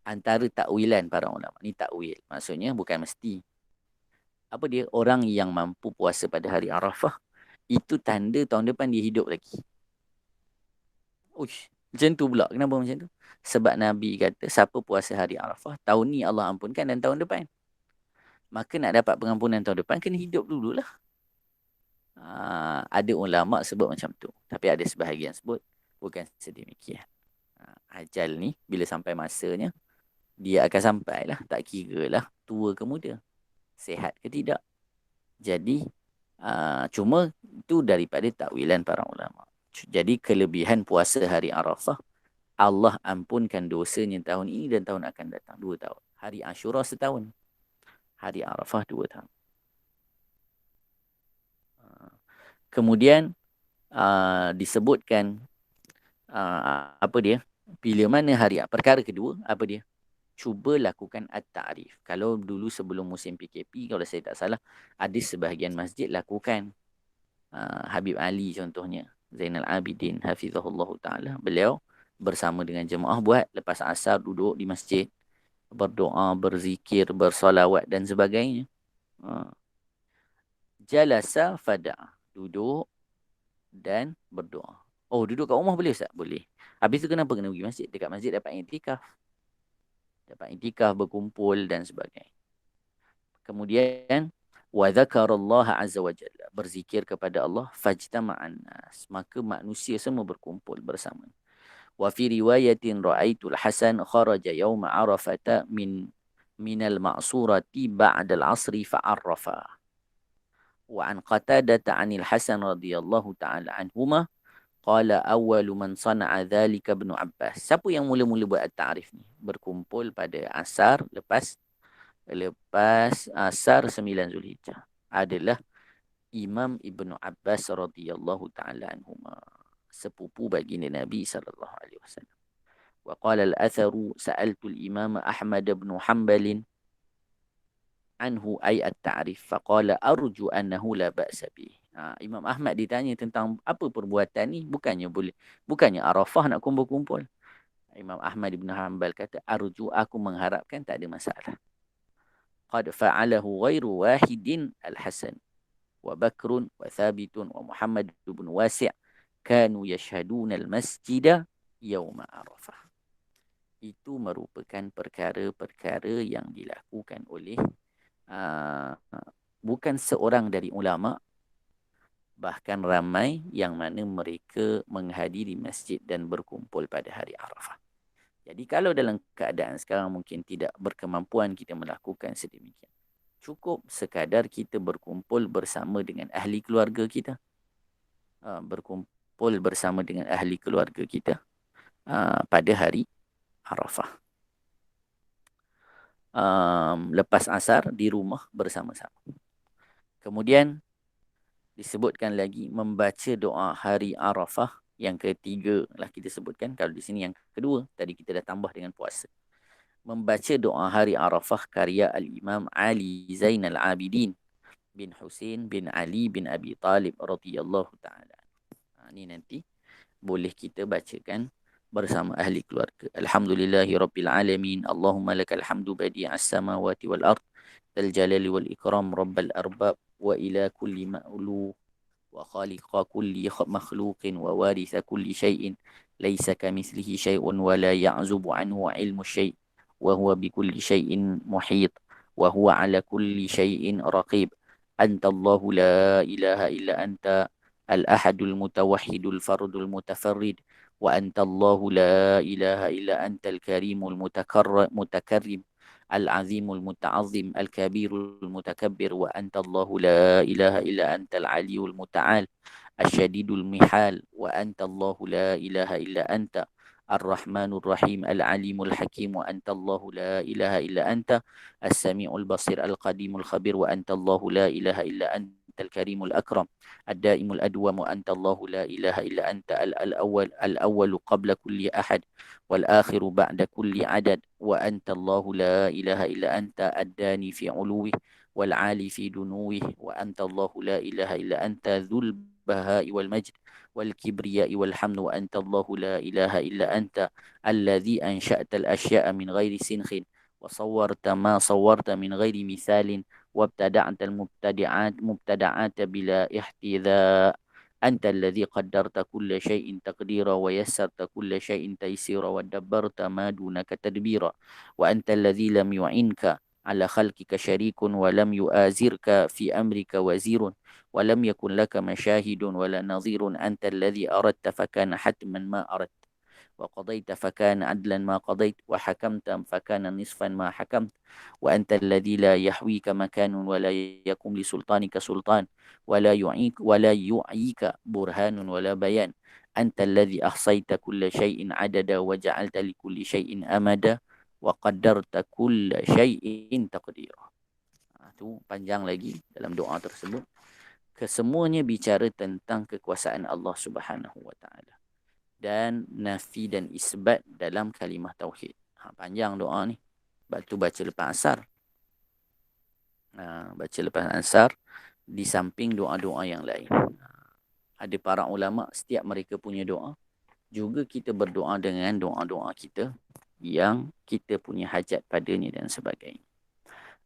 antara takwilan para ulama. Ni takwil, maksudnya bukan mesti. Apa dia? Orang yang mampu puasa pada hari Arafah, itu tanda tahun depan dia hidup lagi. Uish, macam tu pula. Kenapa macam tu? Sebab Nabi kata, siapa puasa hari Arafah, tahun ni Allah ampunkan dan tahun depan. Maka nak dapat pengampunan tahun depan, kena hidup dululah. Ada ulama sebut macam tu. Tapi ada sebahagian sebut bukan sedemikian. Ajal ni, bila sampai masanya, dia akan sampailah. Tak kira lah tua ke muda, sihat ke tidak. Jadi, cuma itu daripada takwilan para ulama. Jadi, kelebihan puasa hari Arafah, Allah ampunkan dosanya tahun ini dan tahun akan datang, 2 tahun. Hari Ashura setahun. Hari Arafah 2 tahun. Kemudian disebutkan apa dia? Bila mana hari, perkara kedua, apa dia? Cuba lakukan at-ta'rif. Kalau dulu sebelum musim PKP, kalau saya tak salah, ada sebahagian masjid lakukan. Habib Ali contohnya, Zainal Abidin hafizahullah ta'ala, beliau bersama dengan jemaah buat lepas asar, duduk di masjid, berdoa, berzikir, bersolawat dan sebagainya. Jalasa fada'a, duduk dan berdoa. Oh, duduk kat rumah boleh Ustaz? Boleh. Habis tu kenapa kena pergi masjid? Dekat masjid dapat iktikaf. Berkumpul dan sebagainya. Kemudian wa dzakarallaha azza wa jalla, berzikir kepada Allah, fajtama'an nas, maka manusia semua berkumpul bersama. وفي رواية رأيت الحسن خرج يوم عرفة من المعصورة بعد العصر فعرفا. وعن قتادة عن الحسن رضي الله تعالى عنهما قال أول من صنع ذلك ابن Abbas. Siapa yang mula-mula buat at-ta'rif ni? Berkumpul pada asar lepas asar 9 Zulhijjah adalah Imam Ibnu Abbas radhiyallahu ta'ala anhuma, sepupu baginda Nabi sallallahu alaihi wasallam. Wa qala al-atharu sa'altu al-imam Ahmad bin Hanbal anhu ay at-ta'rif faqala arju annahu la ba'sa bih. Imam Ahmad ditanya tentang apa perbuatan ni, bukannya Arafah nak kumpul-kumpul. Imam Ahmad bin Hanbal kata arju, aku mengharapkan tak ada masalah. Qad fa'alahu ghairu wahidin al-Hasan wa Bakrun wa Thabitun wa Muhammad bin Wasi' kanu yashhaduna al-masjida yawma Arafah. Itu merupakan perkara-perkara yang dilakukan oleh bukan seorang dari ulama, bahkan ramai yang mana mereka menghadiri masjid dan berkumpul pada hari Arafah. Jadi kalau dalam keadaan sekarang mungkin tidak berkemampuan kita melakukan sedemikian, cukup sekadar kita berkumpul bersama dengan ahli keluarga kita. Berkumpul bersama dengan ahli keluarga kita pada hari Arafah. Lepas asar di rumah bersama-sama. Kemudian disebutkan lagi membaca doa hari Arafah yang ketiga lah kita sebutkan. Kalau di sini yang kedua, tadi kita dah tambah dengan puasa. Membaca doa hari Arafah karya Al-Imam Ali Zainal Abidin bin Husain bin Ali bin Abi Talib radhiyallahu ta'ala. Ini nanti boleh kita bacakan bersama ahli keluarga. Alhamdulillahi Rabbil Alamin. Allahumma lakal hamdu badi'as samawati wal ard. Dal jalali wal ikram rabbal arbab. Wa ila kulli ma'lu. Wa khaliqa kulli makhluqin. Wa waritha kulli syai'in. Laysa kamithlihi syai'un. Wa la ya'zubu anhu ilmu syai'. Wa huwa bikulli syai'in muhit. Wa huwa ala kulli syai'in raqib. Anta Allahu la ilaha illa anta. Al-ahadul mutawahhidul fardul mutafarrid. وأنت الله لا إله إلا أنت الكريم المتكرم العظيم المتعظم الكبير المتكبر وأنت الله لا إله إلا أنت العلي المتعال الشديد المحال وأنت الله لا إله إلا أنت الرحمن الرحيم العليم الحكيم وأنت الله لا إله إلا أنت السميع البصير القديم الخبير وأنت الله لا إله إلا أنت الكريم الأكرم الدائم الأدوم وأنت الله لا إله إلا أنت الأول قبل كل أحد والآخر بعد كل عدد وأنت الله لا إله إلا أنت الداني في علوه والعالي في دنوه وأنت الله لا إله إلا أنت ذو البهاء والمجد والكبرياء والحمد وأنت الله لا إله إلا أنت الذي أنشأت الأشياء من غير سنخ وصورت ما صورت من غير مثال وابتدعت المبتدعات بلا احتذاء أنت الذي قدرت كل شيء تقديرا ويسرت كل شيء تيسيرا ودبرت ما دونك تدبيرا وأنت الذي لم يعنك على خلقك شريك ولم يؤازرك في أمرك وزير ولم يكن لك مشاهد ولا نظير أنت الذي أردت فكان حتما ما أردت وقضيت فكان عدلا ما قضيت وحكمت فكان نصفا ما حكمت وأنت الذي لا يحويك مكان ولا يقوم لسلطانك سلطان ولا يعيك برهان ولا بيان أنت الذي أحصيت كل شيء عددا وجعلت لكل شيء أمدا وقدرت كل شيء تقديرا. Itu panjang lagi dalam doa tersebut. Kesemuanya bicara tentang kekuasaan Allah Subhanahu wa taala dan nafi dan isbat dalam kalimah tauhid. Panjang doa ni. Batu baca lepas asar. Baca lepas asar di samping doa-doa yang lain. Ada para ulama setiap mereka punya doa, juga kita berdoa dengan doa-doa kita yang kita punya hajat padanya dan sebagainya.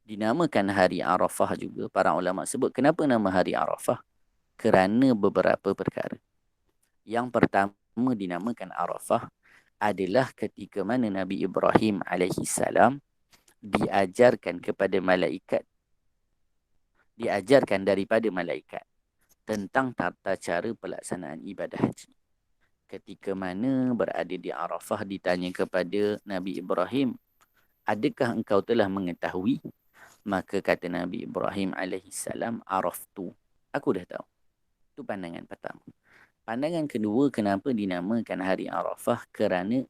Dinamakan hari Arafah juga, para ulama sebut kenapa nama hari Arafah? Kerana beberapa perkara. Yang pertama dinamakan Arafah adalah ketika mana Nabi Ibrahim alaihissalam diajarkan daripada malaikat tentang tata cara pelaksanaan ibadah haji. ketika mana berada di Arafah ditanya kepada Nabi Ibrahim, adakah engkau telah mengetahui? Maka kata Nabi Ibrahim alaihissalam, araftu, aku dah tahu. Itu pandangan pertama. Pandangan kedua, kenapa dinamakan hari Arafah? Kerana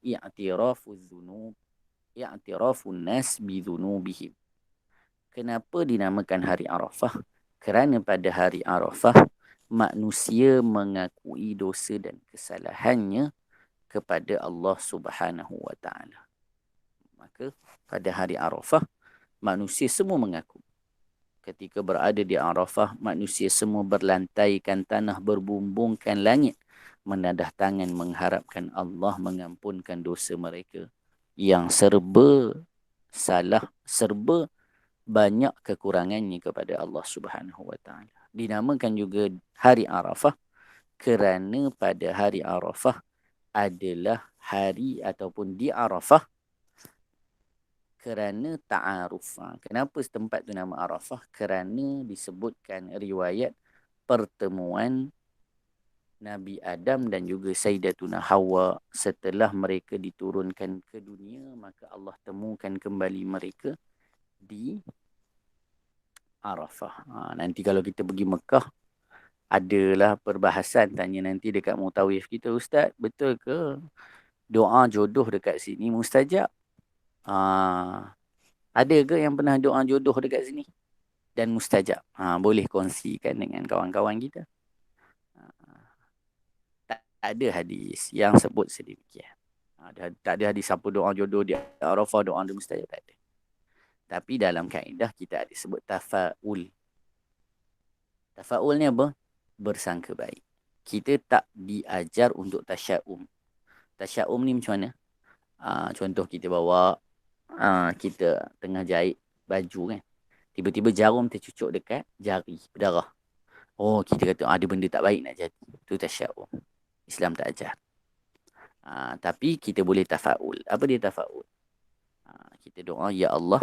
i'tirafun nas bidhunubihim. Kenapa dinamakan hari Arafah? Kerana pada hari Arafah manusia mengakui dosa dan kesalahannya kepada Allah Subhanahu wa taala. Maka pada hari Arafah manusia semua mengaku. Ketika berada di Arafah, manusia semua berlantaikan tanah, berbumbungkan langit, menadah tangan mengharapkan Allah mengampunkan dosa mereka yang serba salah, serba banyak kekurangannya kepada Allah Subhanahu wa taala. Dinamakan juga hari Arafah kerana pada hari Arafah adalah hari ataupun di Arafah kerana ta'aruf. Kenapa setempat tu nama Arafah? Kerana disebutkan riwayat pertemuan Nabi Adam dan juga Sayyidatuna Hawa setelah mereka diturunkan ke dunia, maka Allah temukan kembali mereka di Arafah. Nanti kalau kita pergi Mekah, adalah perbahasan tanya nanti dekat Mutawif kita, Ustaz, betul ke doa jodoh dekat sini mustajab? Ada ke yang pernah doa jodoh dekat sini dan mustajab? Boleh kongsikan dengan kawan-kawan kita. Tak ada hadis yang sebut sedemikian. Tak ada hadis siapa doa jodoh di Arafah, doa dia mustajab, tak ada. Tapi dalam kaedah kita ada sebut tafa'ul. Tafa'ul ni apa? Bersangka baik. Kita tak diajar untuk tasya'um. Tasya'um ni macam mana? Contoh kita bawa, kita tengah jahit baju kan. Tiba-tiba jarum tercucuk dekat jari, berdarah. Oh, kita kata ada benda tak baik nak jadi. Itu tasya'um. Islam tak ajar. Tapi kita boleh tafa'ul. Apa dia tafa'ul? Kita doa, ya Allah,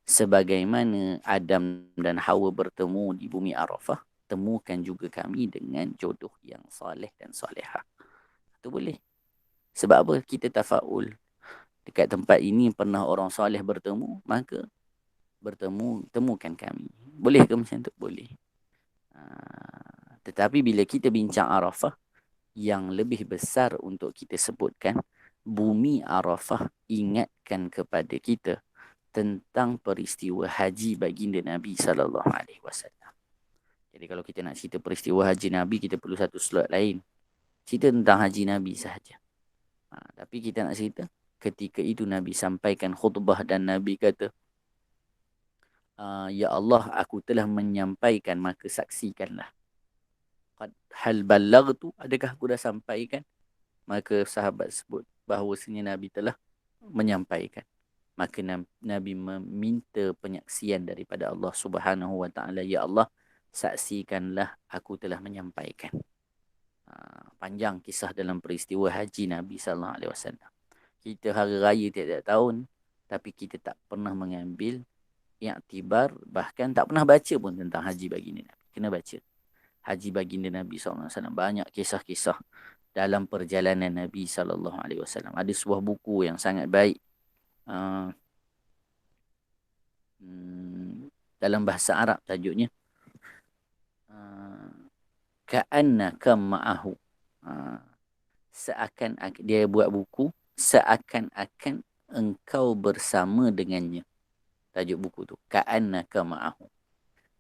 sebagaimana Adam dan Hawa bertemu di bumi Arafah, temukan juga kami dengan jodoh yang soleh dan solehah. Itu boleh. Sebab apa? Kita tafa'ul. Dekat tempat ini pernah orang soleh bertemu, maka temukan kami. Boleh ke macam tu? Boleh. Tetapi bila kita bincang Arafah, yang lebih besar untuk kita sebutkan, bumi Arafah ingatkan kepada kita tentang peristiwa haji baginda Nabi SAW. Jadi kalau kita nak cerita peristiwa haji Nabi, kita perlu satu slot lain. Cerita tentang haji Nabi sahaja. Tapi kita nak cerita, ketika itu Nabi sampaikan khutbah dan Nabi kata, ya Allah, aku telah menyampaikan, maka saksikanlah. Hal ballagtu, adakah aku dah sampaikan? Maka sahabat sebut bahawasanya Nabi telah menyampaikan. Maka Nabi meminta penyaksian daripada Allah Subhanahu wa taala, ya Allah, saksikanlah aku telah menyampaikan. Panjang kisah dalam peristiwa haji Nabi sallallahu alaihi wasallam. Kita hari raya tiap-tiap tahun, tapi kita tak pernah mengambil iktibar, bahkan tak pernah baca pun tentang haji baginda Nabi. Kena baca. Haji baginda Nabi sallallahu alaihi wasallam, banyak kisah-kisah dalam perjalanan Nabi sallallahu alaihi wasallam. Ada sebuah buku yang sangat baik, dalam bahasa Arab, tajuknya Ka'annaka ma'ahu. Seakan-akan, dia buat buku seakan-akan engkau bersama dengannya. Tajuk buku tu Ka'annaka ma'ahu.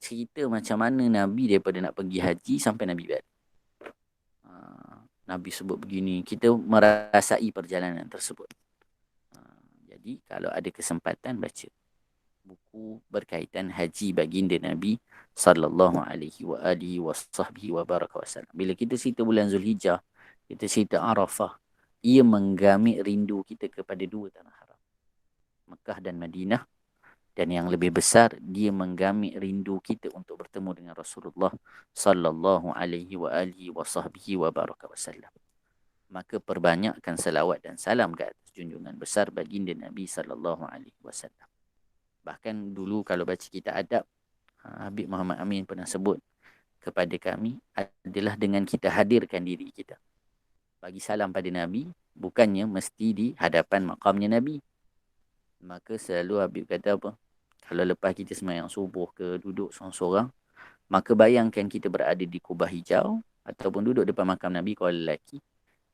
Cerita macam mana Nabi daripada nak pergi haji sampai Nabi balik. Nabi sebut begini, kita merasai perjalanan tersebut. Jadi kalau ada kesempatan, baca buku berkaitan haji baginda Nabi sallallahu alaihi wa alihi wasahbihi wa baraka wasallam. Bila kita cerita bulan Zulhijjah, kita cerita Arafah, ia menggamit rindu kita kepada dua tanah haram, Mekah dan Madinah. Dan yang lebih besar, dia menggamit rindu kita untuk bertemu dengan Rasulullah sallallahu alaihi wa alihi wasahbihi wa baraka wasallam. Maka perbanyakkan salawat dan salam ke atas junjungan besar baginda Nabi sallallahu alaihi wasallam. Bahkan dulu kalau baca kitab adab, Habib Muhammad Amin pernah sebut kepada kami, adalah dengan kita hadirkan diri kita bagi salam pada Nabi bukannya mesti di hadapan makamnya Nabi. Maka selalu Habib kata apa? Kalau lepas kita sembahyang subuh ke duduk seorang-seorang, maka bayangkan kita berada di kubah hijau ataupun duduk depan makam Nabi kalau lelaki,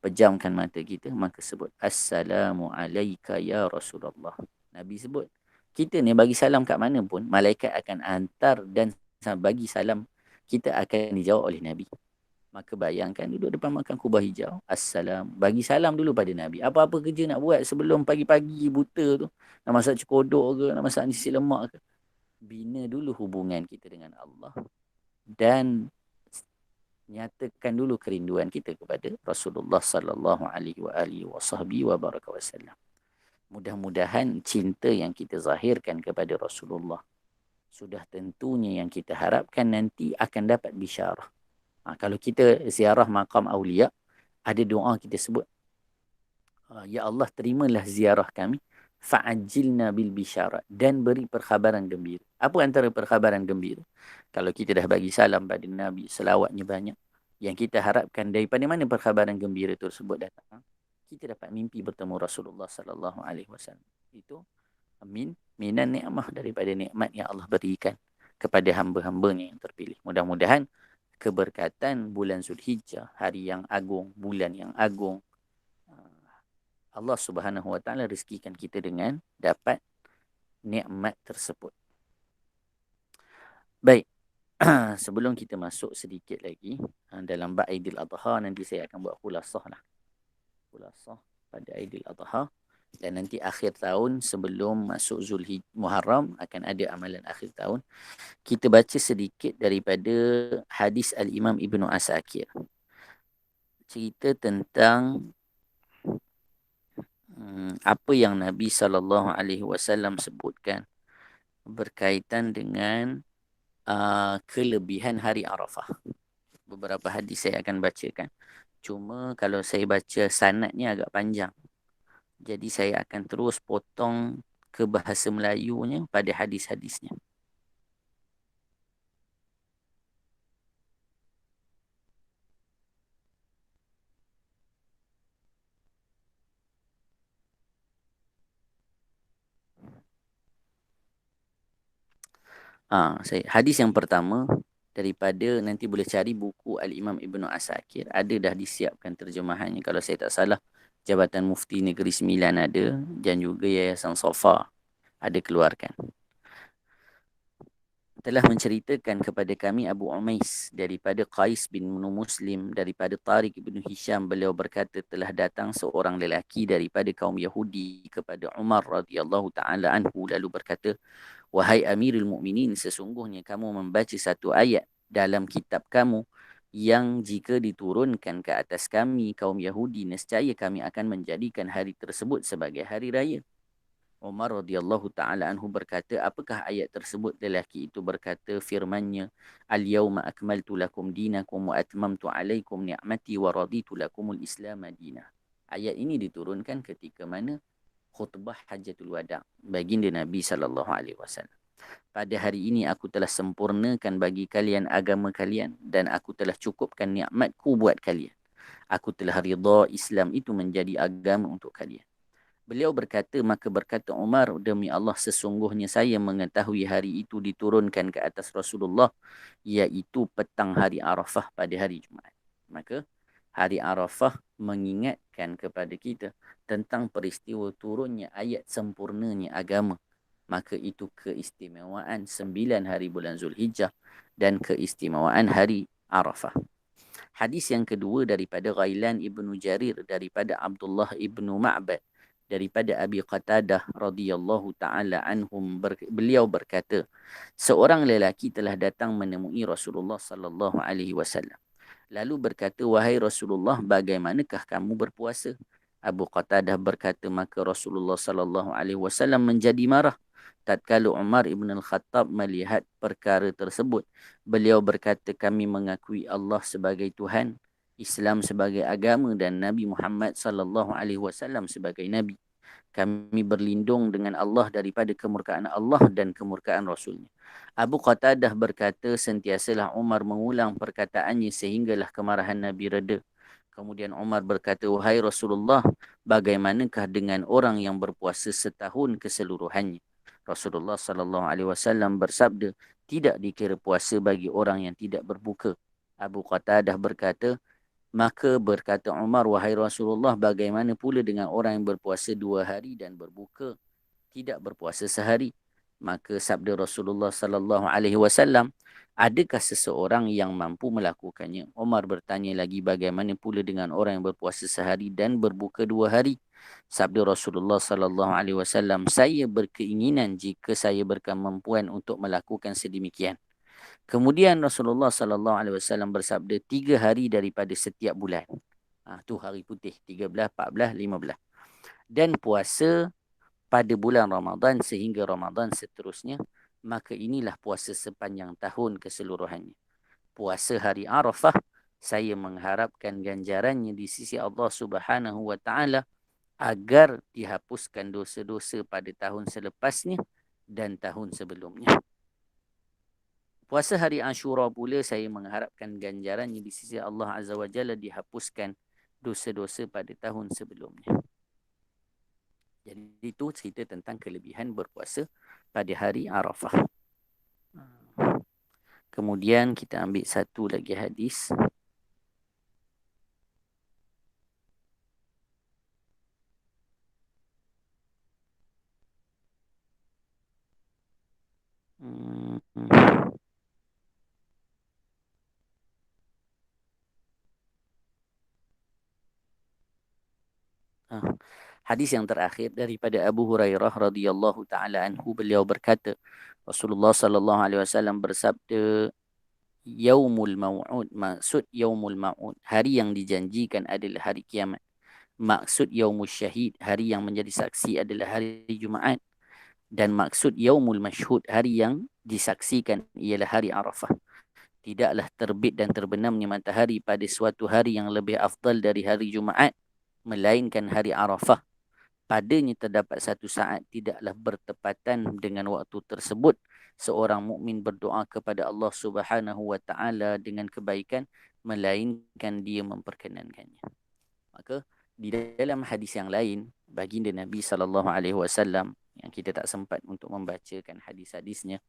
pejamkan mata kita, maka sebut Assalamualaikum ya Rasulullah. Nabi sebut. Kita ni bagi salam kat mana pun, malaikat akan hantar dan bagi salam kita akan dijawab oleh Nabi. Maka bayangkan duduk depan makam kubah hijau, Assalam, bagi salam dulu pada Nabi. Apa-apa kerja nak buat sebelum pagi-pagi buta tu, nak masak cekodok ke, nak masak nasi lemak ke, bina dulu hubungan kita dengan Allah dan nyatakan dulu kerinduan kita kepada Rasulullah sallallahu alaihi wasallam. Mudah-mudahan cinta yang kita zahirkan kepada Rasulullah sudah tentunya yang kita harapkan nanti akan dapat bisyarah. Kalau kita ziarah makam awliya, ada doa kita sebut, ya Allah terimalah ziarah kami, fa'ajilna bil bisyarah, dan beri perkhabaran gembira. Apa antara perkhabaran gembira? Kalau kita dah bagi salam pada Nabi, selawatnya banyak, yang kita harapkan daripada mana perkhabaran gembira tersebut datang? Kita dapat mimpi bertemu Rasulullah sallallahu alaihi wasallam. Itu minan nikmah, daripada nikmat yang Allah berikan kepada hamba-hambanya yang terpilih. Mudah-mudahan keberkatan bulan Zulhijjah, hari yang agung, bulan yang agung, Allah Subhanahu wa taala rezekikan kita dengan dapat nikmat tersebut. Baik. Sebelum kita masuk sedikit lagi dalam bab Aidil Adha, nanti saya akan buat khulasah pada Aidil Adha, dan nanti akhir tahun sebelum masuk Zulhijjah Muharram akan ada amalan akhir tahun. Kita baca sedikit daripada hadis Al-Imam Ibnu Asakir. Cerita tentang apa yang Nabi SAW sebutkan berkaitan dengan kelebihan hari Arafah. Beberapa hadis saya akan bacakan. Cuma kalau saya baca sanadnya agak panjang, jadi saya akan terus potong ke bahasa Melayunya pada hadis-hadisnya. Hadis yang pertama daripada, nanti boleh cari buku Al-Imam Ibnu Asakir, ada dah disiapkan terjemahannya kalau saya tak salah. Jabatan Mufti Negeri Sembilan ada, dan juga Yayasan Safa ada keluarkan. Telah menceritakan kepada kami Abu Umais daripada Qais bin Muslim daripada Tariq bin Hisham, beliau berkata, telah datang seorang lelaki daripada kaum Yahudi kepada Umar radhiyallahu taala anhu, lalu berkata, wahai Amirul Mukminin, sesungguhnya kamu membaca satu ayat dalam kitab kamu yang jika diturunkan ke atas kami kaum Yahudi, nescaya kami akan menjadikan hari tersebut sebagai hari raya. Umar radhiyallahu taala anhu berkata, apakah ayat tersebut? Lelaki itu berkata, firman-Nya, al-yawma akmaltu lakum dinakum wa atmamtu alaikum ni'mati wa raditu lakumul Islam madinah. Ayat ini diturunkan ketika mana? Khutbah Hajjatul Wada' baginda Nabi sallallahu alaihi wasallam. Pada hari ini aku telah sempurnakan bagi kalian agama kalian, dan aku telah cukupkan nikmatku buat kalian. Aku telah ridha Islam itu menjadi agama untuk kalian. Beliau berkata, maka berkata Umar, demi Allah sesungguhnya saya mengetahui hari itu diturunkan ke atas Rasulullah, iaitu petang hari Arafah pada hari Jumaat. Maka hari Arafah mengingatkan kepada kita tentang peristiwa turunnya ayat sempurnanya agama. Maka itu keistimewaan 9 hari bulan Zulhijjah dan keistimewaan hari Arafah. Hadis yang kedua daripada Ghailan ibnu Jarir daripada Abdullah ibnu Ma'bad daripada Abi Qatadah radhiyallahu taala anhum, beliau berkata, seorang lelaki telah datang menemui Rasulullah sallallahu alaihi wasallam. Lalu berkata, wahai Rasulullah, bagaimanakah kamu berpuasa? Abu Qatadah berkata, maka Rasulullah sallallahu alaihi wasallam menjadi marah tatkala Umar ibn al-Khattab melihat perkara tersebut. Beliau berkata, kami mengakui Allah sebagai Tuhan, Islam sebagai agama, dan Nabi Muhammad sallallahu alaihi wasallam sebagai nabi. Kami berlindung dengan Allah daripada kemurkaan Allah dan kemurkaan Rasulnya. Abu Qatadah berkata, sentiasalah Umar mengulang perkataannya sehinggalah kemarahan Nabi reda. Kemudian Umar berkata, wahai Rasulullah, bagaimanakah dengan orang yang berpuasa setahun keseluruhannya? Rasulullah sallallahu alaihi wasallam bersabda, tidak dikira puasa bagi orang yang tidak berbuka. Abu Qatadah berkata, maka berkata Umar, wahai Rasulullah, bagaimana pula dengan orang yang berpuasa 2 hari dan berbuka tidak berpuasa sehari? Maka sabda Rasulullah sallallahu alaihi wasallam, adakah seseorang yang mampu melakukannya? Umar bertanya lagi, bagaimana pula dengan orang yang berpuasa sehari dan berbuka 2 hari? Sabda Rasulullah sallallahu alaihi wasallam, saya berkeinginan jika saya berkemampuan untuk melakukan sedemikian. Kemudian Rasulullah sallallahu alaihi wasallam bersabda, 3 hari daripada setiap bulan. Tu hari putih, 13, 14, 15. Dan puasa pada bulan Ramadan sehingga Ramadan seterusnya, maka inilah puasa sepanjang tahun keseluruhannya. Puasa hari Arafah, saya mengharapkan ganjarannya di sisi Allah Subhanahu wa taala agar dihapuskan dosa-dosa pada tahun selepasnya dan tahun sebelumnya. Puasa hari Ashura pula, saya mengharapkan ganjarannya di sisi Allah Azza wa Jalla dihapuskan dosa-dosa pada tahun sebelumnya. Jadi itu cerita tentang kelebihan berpuasa pada hari Arafah. Kemudian kita ambil satu lagi hadis. Hadis yang terakhir daripada Abu Hurairah radhiyallahu taala anhu, beliau berkata, Rasulullah sallallahu alaihi wasallam bersabda, yaumul mau'ud, maksud yaumul mau'ud, hari yang dijanjikan adalah hari kiamat. Maksud yaumul syahid, hari yang menjadi saksi adalah hari Jumaat. Dan maksud yaumul mashhud, hari yang disaksikan ialah hari Arafah. Tidaklah terbit dan terbenamnya matahari pada suatu hari yang lebih afdal dari hari Jumaat, melainkan hari Arafah. Padanya terdapat satu saat tidaklah bertepatan dengan waktu tersebut seorang mukmin berdoa kepada Allah Subhanahu wa taala dengan kebaikan, melainkan dia memperkenankannya. Maka di dalam hadis yang lain, baginda Nabi sallallahu alaihi wasallam, yang kita tak sempat untuk membacakan hadis-hadisnya,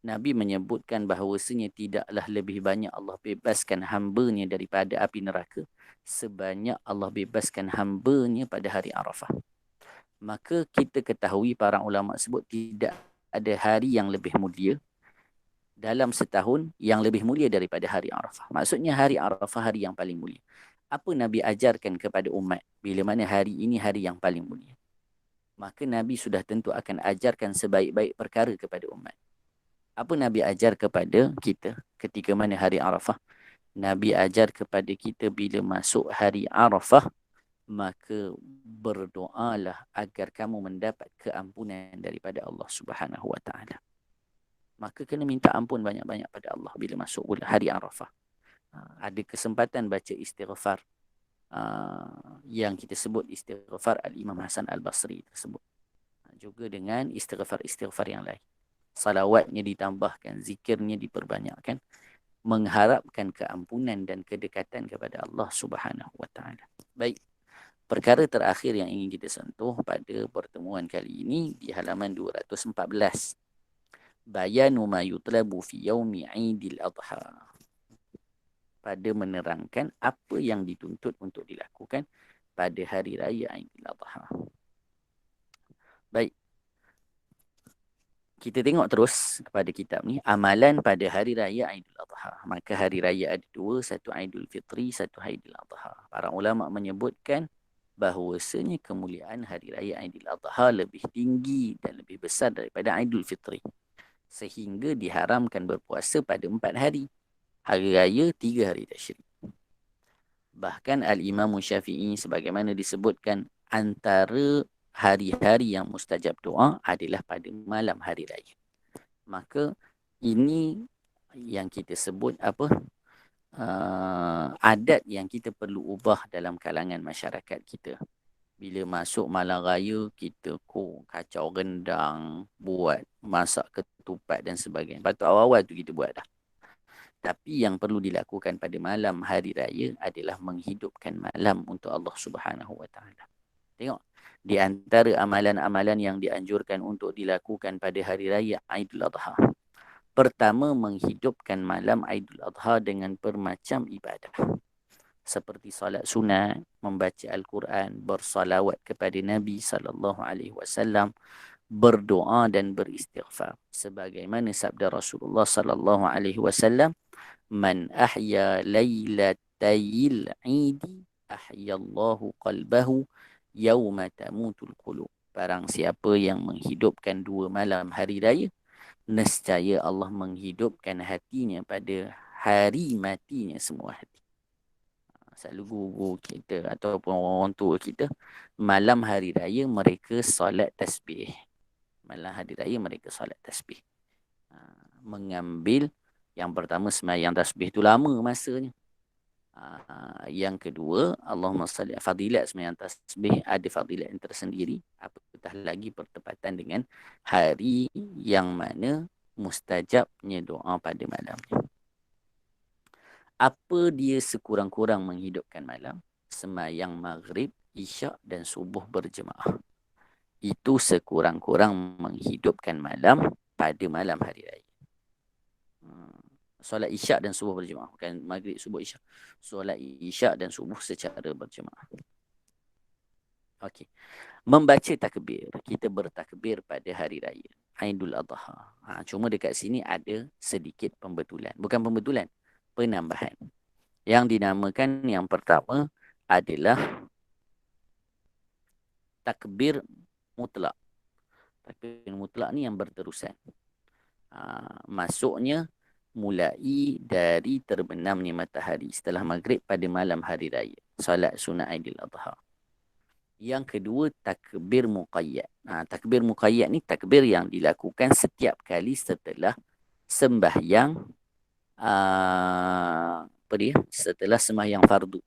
Nabi menyebutkan bahawasanya tidaklah lebih banyak Allah bebaskan hamba-Nya daripada api neraka sebanyak Allah bebaskan hamba-Nya pada hari Arafah. Maka kita ketahui para ulama sebut tidak ada hari yang lebih mulia dalam setahun yang lebih mulia daripada hari Arafah. Maksudnya hari Arafah hari yang paling mulia. Apa Nabi ajarkan kepada umat bila mana hari ini hari yang paling mulia? Maka Nabi sudah tentu akan ajarkan sebaik-baik perkara kepada umat. Apa Nabi ajar kepada kita ketika mana hari Arafah? Nabi ajar kepada kita bila masuk hari Arafah, maka berdoalah agar kamu mendapat keampunan daripada Allah Subhanahu wa taala. Maka kena minta ampun banyak-banyak pada Allah bila masuk hari Arafah. Ada kesempatan baca istighfar yang kita sebut istighfar Al-Imam Hasan Al-Basri tersebut. Juga dengan istighfar-istighfar yang lain. Salawatnya ditambahkan, zikirnya diperbanyakkan, mengharapkan keampunan dan kedekatan kepada Allah Subhanahu wa taala. Baik. Perkara terakhir yang ingin kita sentuh pada pertemuan kali ini di halaman 214. Bayanu ma yutlabu fi yaumi Aidil Adha. Pada menerangkan apa yang dituntut untuk dilakukan pada hari raya Aidil Adha. Baik. Kita tengok terus kepada kitab ni, amalan pada hari raya Aidil Adha. Maka hari raya ada dua, satu Aidul Fitri, satu Aidil Adha. Para ulama menyebutkan bahawasanya kemuliaan hari raya Aidil Adha lebih tinggi dan lebih besar daripada Aidul Fitri, sehingga diharamkan berpuasa pada 4 hari. Hari raya 3 hari tasyrik. Bahkan Al-Imam Syafi'i sebagaimana disebutkan, antara hari-hari yang mustajab doa adalah pada malam hari raya. Maka ini yang kita sebut adat yang kita perlu ubah dalam kalangan masyarakat kita. Bila masuk malam raya, kita kacau rendang, buat masak ketupat dan sebagainya. Patut awal-awal tu kita buat dah. Tapi yang perlu dilakukan pada malam hari raya adalah menghidupkan malam untuk Allah Subhanahu Wa Taala. Tengok, di antara amalan-amalan yang dianjurkan untuk dilakukan pada hari raya Aidil Adha. Pertama, menghidupkan malam Aidil Adha dengan bermacam ibadah. Seperti salat sunat, membaca Al-Quran, bersalawat kepada Nabi SAW, berdoa dan beristighfar. Sebagaimana sabda Rasulullah SAW, Man ahya laylatayil idi ahyallahu qalbahu yawma tamutul qulub. Barang siapa yang menghidupkan 2 malam hari raya, nescaya Allah menghidupkan hatinya pada hari matinya semua hati. Selalu guru kita ataupun orang tua kita, malam hari raya mereka solat tasbih. Malam hari raya mereka solat tasbih. Mengambil yang pertama, sembahyang tasbih tu lama masanya. Yang kedua, Allahumma salli, fadilat sembahyang tasbih ada fadilat yang tersendiri, apatah lagi bertepatan dengan hari yang mana mustajabnya doa pada malamnya. Apa dia sekurang-kurang menghidupkan malam? Sembahyang maghrib, isyak dan subuh berjemaah. Itu sekurang-kurang menghidupkan malam pada malam hari raya. Solat isyak dan subuh berjemaah, bukan maghrib, subuh, isyak. Solat isyak dan subuh secara berjemaah. Okey. Membaca takbir. Kita bertakbir pada hari raya Aidul Adha. Cuma dekat sini ada sedikit pembetulan. Bukan pembetulan, penambahan. Yang dinamakan yang pertama adalah takbir mutlak. Takbir mutlak ni yang berterusan. Masuknya mulai dari terbenamnya matahari setelah maghrib pada malam hari raya, salat sunat Aidil Adha. Yang kedua, takbir muqayyad. Takbir muqayyad ni takbir yang dilakukan setiap kali setelah sembahyang setelah sembahyang fardu.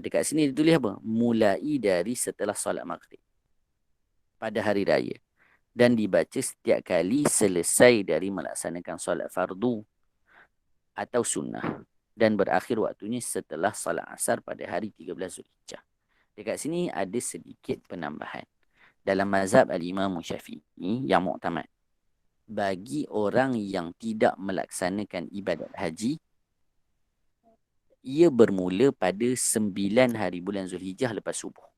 Dekat sini ditulis apa? Mulai dari setelah solat maghrib pada hari raya, dan dibaca setiap kali selesai dari melaksanakan solat fardu atau sunnah, dan berakhir waktunya setelah solat asar pada hari 13 Zulhijjah. Dekat sini ada sedikit penambahan. Dalam mazhab al-Imam Syafi'i yang muktamad, bagi orang yang tidak melaksanakan ibadat haji, ia bermula pada 9 hari bulan Zulhijjah lepas subuh.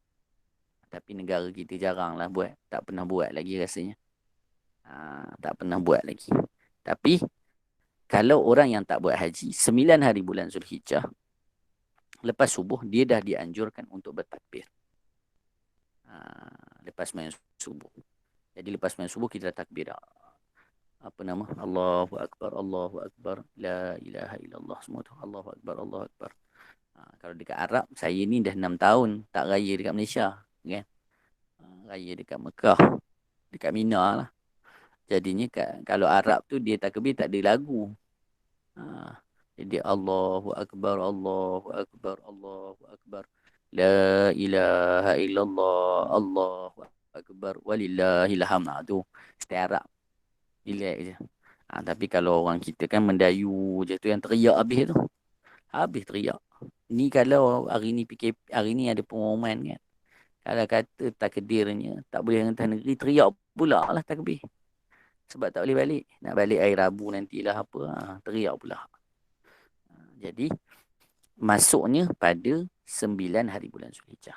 Tapi negara kita jaranglah buat. Tak pernah buat lagi rasanya. Tak pernah buat lagi. Tapi kalau orang yang tak buat haji, 9 hari bulan Zulhijjah lepas subuh, dia dah dianjurkan untuk bertakbir. Lepas main subuh. Jadi lepas main subuh kita dah takbir. Allahu Akbar, Allahu Akbar, La ilaha illallah, semua tu. Allahu Akbar, Allahu Akbar. Kalau dekat Arab, saya ni dah 6 tahun tak raya dekat Malaysia. Kan? Raya dekat Mekah, dekat Mina lah. Jadinya kalau Arab tu dia takbir tak ada lagu. Jadi Allahu Akbar, Allahu Akbar, Allahu Akbar, La ilaha illallah, Allahu Akbar, walillahil hamd. Tu setiap Arab. Relax je. Tapi kalau orang kita kan Mendayu je tu yang teriak habis tu. Habis teriak. Ni kalau hari ni PKP, hari ni ada pengumuman kan. Kalau kata takdirnya tak boleh rentas negeri, teriak pula lah takbir. Sebab tak boleh balik. Nak balik hari Rabu nantilah apa. Teriak pula. Jadi, masuknya pada 9 hari bulan Zulhijjah.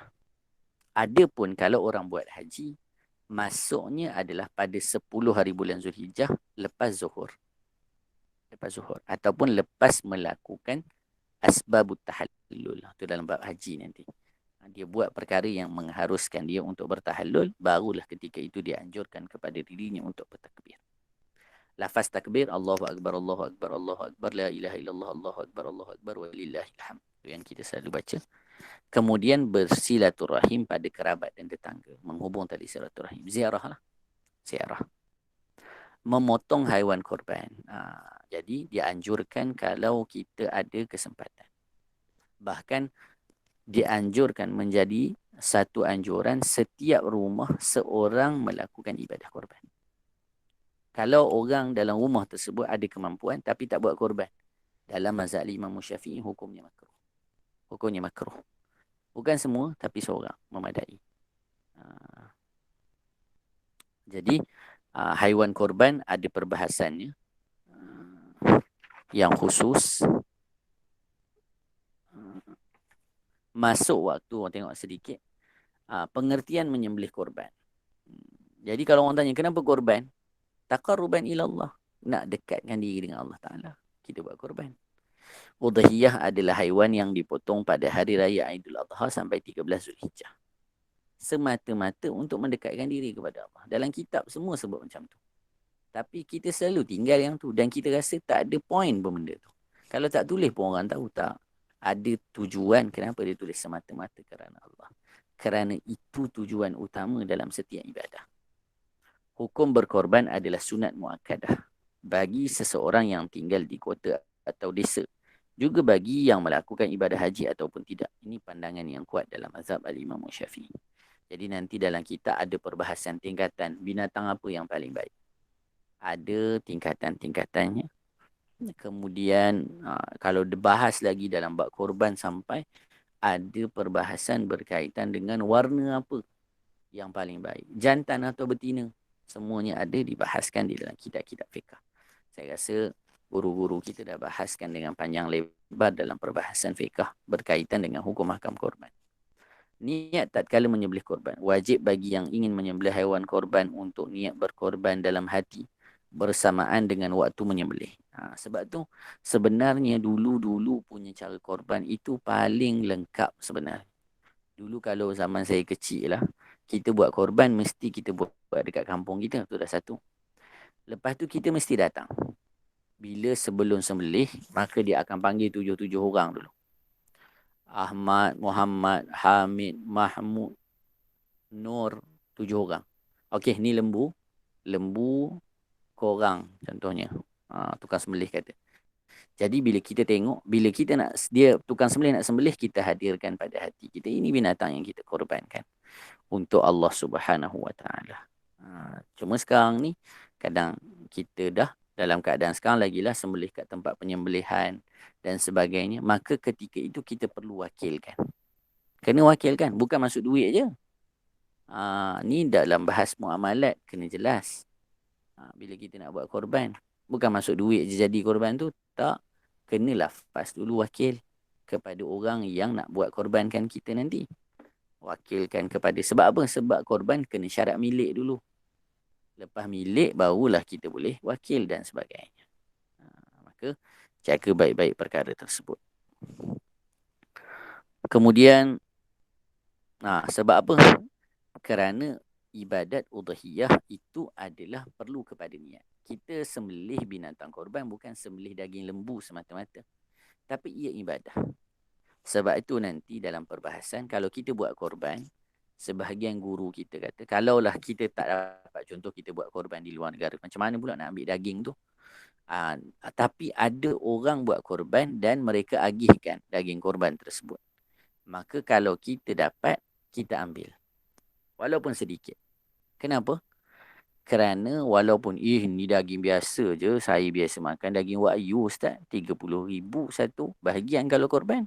Adapun kalau orang buat haji, masuknya adalah pada 10 hari bulan Zulhijjah lepas zuhur. Lepas zuhur. Ataupun lepas melakukan asbabut tahallul. Itu dalam bab haji nanti. Dia buat perkara yang mengharuskan dia untuk bertahallul, barulah ketika itu dia anjurkan kepada dirinya untuk bertakbir. Lafaz takbir, Allahu Akbar, Allahu Akbar, Allahu Akbar, La ilaha illallah, Allahu Akbar, Allahu Akbar, walillahil hamd. Itu yang kita selalu baca. Kemudian bersilaturahim pada kerabat dan tetangga. Menghubung tali silaturahim. Ziarah lah. Ziarah. Memotong haiwan korban. Jadi dianjurkan kalau kita ada kesempatan. Bahkan dianjurkan menjadi satu anjuran setiap rumah seorang melakukan ibadah korban. Kalau orang dalam rumah tersebut ada kemampuan tapi tak buat korban, dalam mazhab Imam Syafi'i hukumnya makruh. Hukumnya makruh. Bukan semua, tapi seorang memadai. Jadi haiwan korban ada perbahasannya yang khusus. Masuk waktu orang tengok sedikit pengertian menyembelih korban. Jadi kalau orang tanya kenapa korban, taqarruban ila Allah, nak dekatkan diri dengan Allah Ta'ala, kita buat korban. Udhiyah adalah haiwan yang dipotong pada hari raya Aidil Adha sampai 13 Zulhijjah. Semata-mata untuk mendekatkan diri kepada Allah. Dalam kitab semua sebut macam tu. Tapi kita selalu tinggal yang tu dan kita rasa tak ada point pun benda tu. Kalau tak tulis pun orang tahu tak ada tujuan kenapa dia tulis semata-mata kerana Allah. Kerana itu tujuan utama dalam setiap ibadah. Hukum berkorban adalah sunat muakkadah bagi seseorang yang tinggal di kota atau desa. Juga bagi yang melakukan ibadah haji ataupun tidak. Ini pandangan yang kuat dalam mazhab Al-Imam Syafi'i. Jadi nanti dalam kitab ada perbahasan tingkatan binatang apa yang paling baik. Ada tingkatan-tingkatannya. Kemudian kalau dibahas lagi dalam bab korban sampai ada perbahasan berkaitan dengan warna apa yang paling baik. Jantan atau betina. Semuanya ada dibahaskan di dalam kitab-kitab fiqh. Saya rasa guru-guru kita dah bahaskan dengan panjang lebar dalam perbahasan fiqh berkaitan dengan hukum ahkam korban. Niat tatkala menyembelih korban. Wajib bagi yang ingin menyembelih haiwan korban untuk niat berkorban dalam hati bersamaan dengan waktu menyembelih. Sebab tu sebenarnya dulu-dulu punya cara korban itu paling lengkap sebenarnya. Dulu kalau zaman saya kecil lah, kita buat korban mesti kita buat dekat kampung kita. Tu dah satu. Lepas tu kita mesti datang. Bila sebelum sembelih, maka dia akan panggil 7 orang dulu. Ahmad, Muhammad, Hamid, Mahmud, Nur, 7 orang. Okey, ni lembu. Lembu korang contohnya. Tukang sembelih kata. Jadi bila kita tengok, bila kita nak, dia tukang sembelih nak sembelih, kita hadirkan pada hati kita. Ini binatang yang kita korbankan untuk Allah Subhanahu Wa Taala. Cuma sekarang ni, kadang kita dah dalam keadaan sekarang lagilah sembelih kat tempat penyembelihan dan sebagainya. Maka ketika itu kita perlu wakilkan. Kena wakilkan, bukan masuk duit je. Ni dalam bahas muamalat, kena jelas. Bila kita nak buat korban, bukan masuk duit je jadi korban tu. Tak, kena lafaz dulu wakil kepada orang yang nak buat korbankan kita nanti. Wakilkan kepada, sebab apa? Sebab korban kena syarat milik dulu. Lepas milik, barulah kita boleh wakil dan sebagainya. Maka, jaga baik-baik perkara tersebut. Kemudian, sebab apa? Kerana ibadat udhiyah itu adalah perlu kepada niat. Kita sembelih binatang korban bukan sembelih daging lembu semata-mata. Tapi ia ibadah. Sebab itu nanti dalam perbahasan, kalau kita buat korban, sebahagian guru kita kata, kalaulah kita tak dapat, contoh kita buat korban di luar negara, macam mana pula nak ambil daging tu? Tapi ada orang buat korban dan mereka agihkan daging korban tersebut. Maka kalau kita dapat, kita ambil. Walaupun sedikit. Kenapa? Kerana walaupun ni daging biasa je, saya biasa makan daging wagyu Ustaz, 30,000 satu bahagian kalau korban.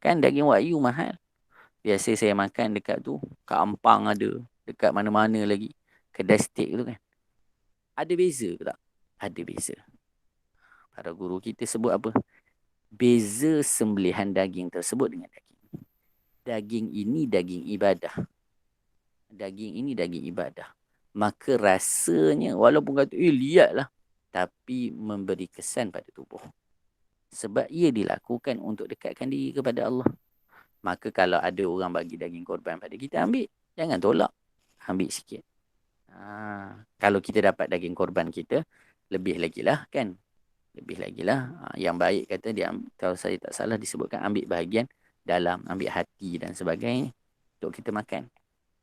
Kan daging wagyu mahal. Biasa saya makan dekat tu, kat Ampang ada, dekat mana-mana lagi. Kedai steak tu kan. Ada beza ke tak? Ada beza. Para guru kita sebut apa? Beza sembelihan daging tersebut dengan daging. Daging ini daging ibadah. Daging ini daging ibadah. Maka rasanya, walaupun kata, liat lah. Tapi memberi kesan pada tubuh. Sebab ia dilakukan untuk dekatkan diri kepada Allah. Maka kalau ada orang bagi daging korban pada kita, ambil. Jangan tolak. Ambil sikit. Kalau kita dapat daging korban kita, lebih lagi lah kan. Lebih lagi lah. Yang baik kata dia, kalau saya tak salah disebutkan, ambil bahagian dalam, ambil hati dan sebagainya. Untuk kita makan.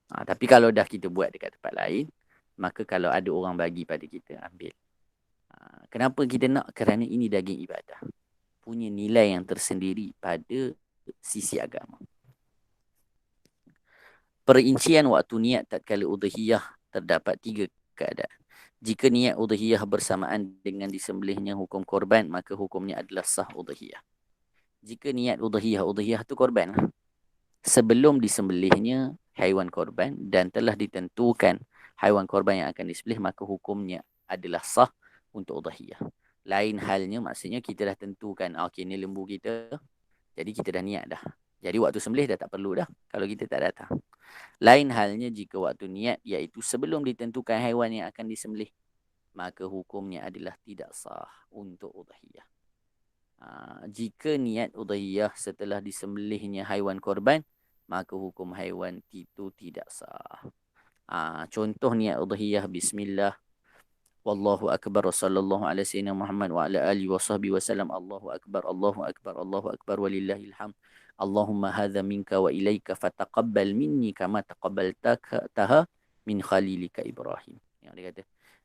Tapi kalau dah kita buat dekat tempat lain, maka kalau ada orang bagi pada kita, ambil. Kenapa kita nak? Kerana ini daging ibadah. Punya nilai yang tersendiri pada sisi agama. Perincian waktu niat tatkala udhiyah terdapat 3 keadaan. Jika niat udhiyah bersamaan dengan disembelihnya hukum korban, maka hukumnya adalah sah udhiyah. Jika niat udhiyah tu korban lah. Sebelum disembelihnya haiwan korban dan telah ditentukan haiwan korban yang akan disembelih, maka hukumnya adalah sah untuk udhiyah. Lain halnya, maksudnya kita dah tentukan, okey ni lembu kita, jadi kita dah niat dah. Jadi waktu sembelih dah tak perlu dah kalau kita tak datang. Lain halnya jika waktu niat, iaitu sebelum ditentukan haiwan yang akan disembelih, maka hukumnya adalah tidak sah untuk udhiyah. Jika niat udhiyah setelah disembelihnya haiwan korban, maka hukum haiwan itu tidak sah. Contoh niat udhiyah, bismillah, wallahu akbar, sallallahu alaihi sayyidina Muhammad wa ala alihi wa sahbihi wasallam, Allahu akbar, Allahu akbar, Allahu akbar, walillahil hamd. Allahumma hadha minka wa ilaika fataqabbal minni kama taqabbaltaha min khalilika Ibrahim. Yang dia kata,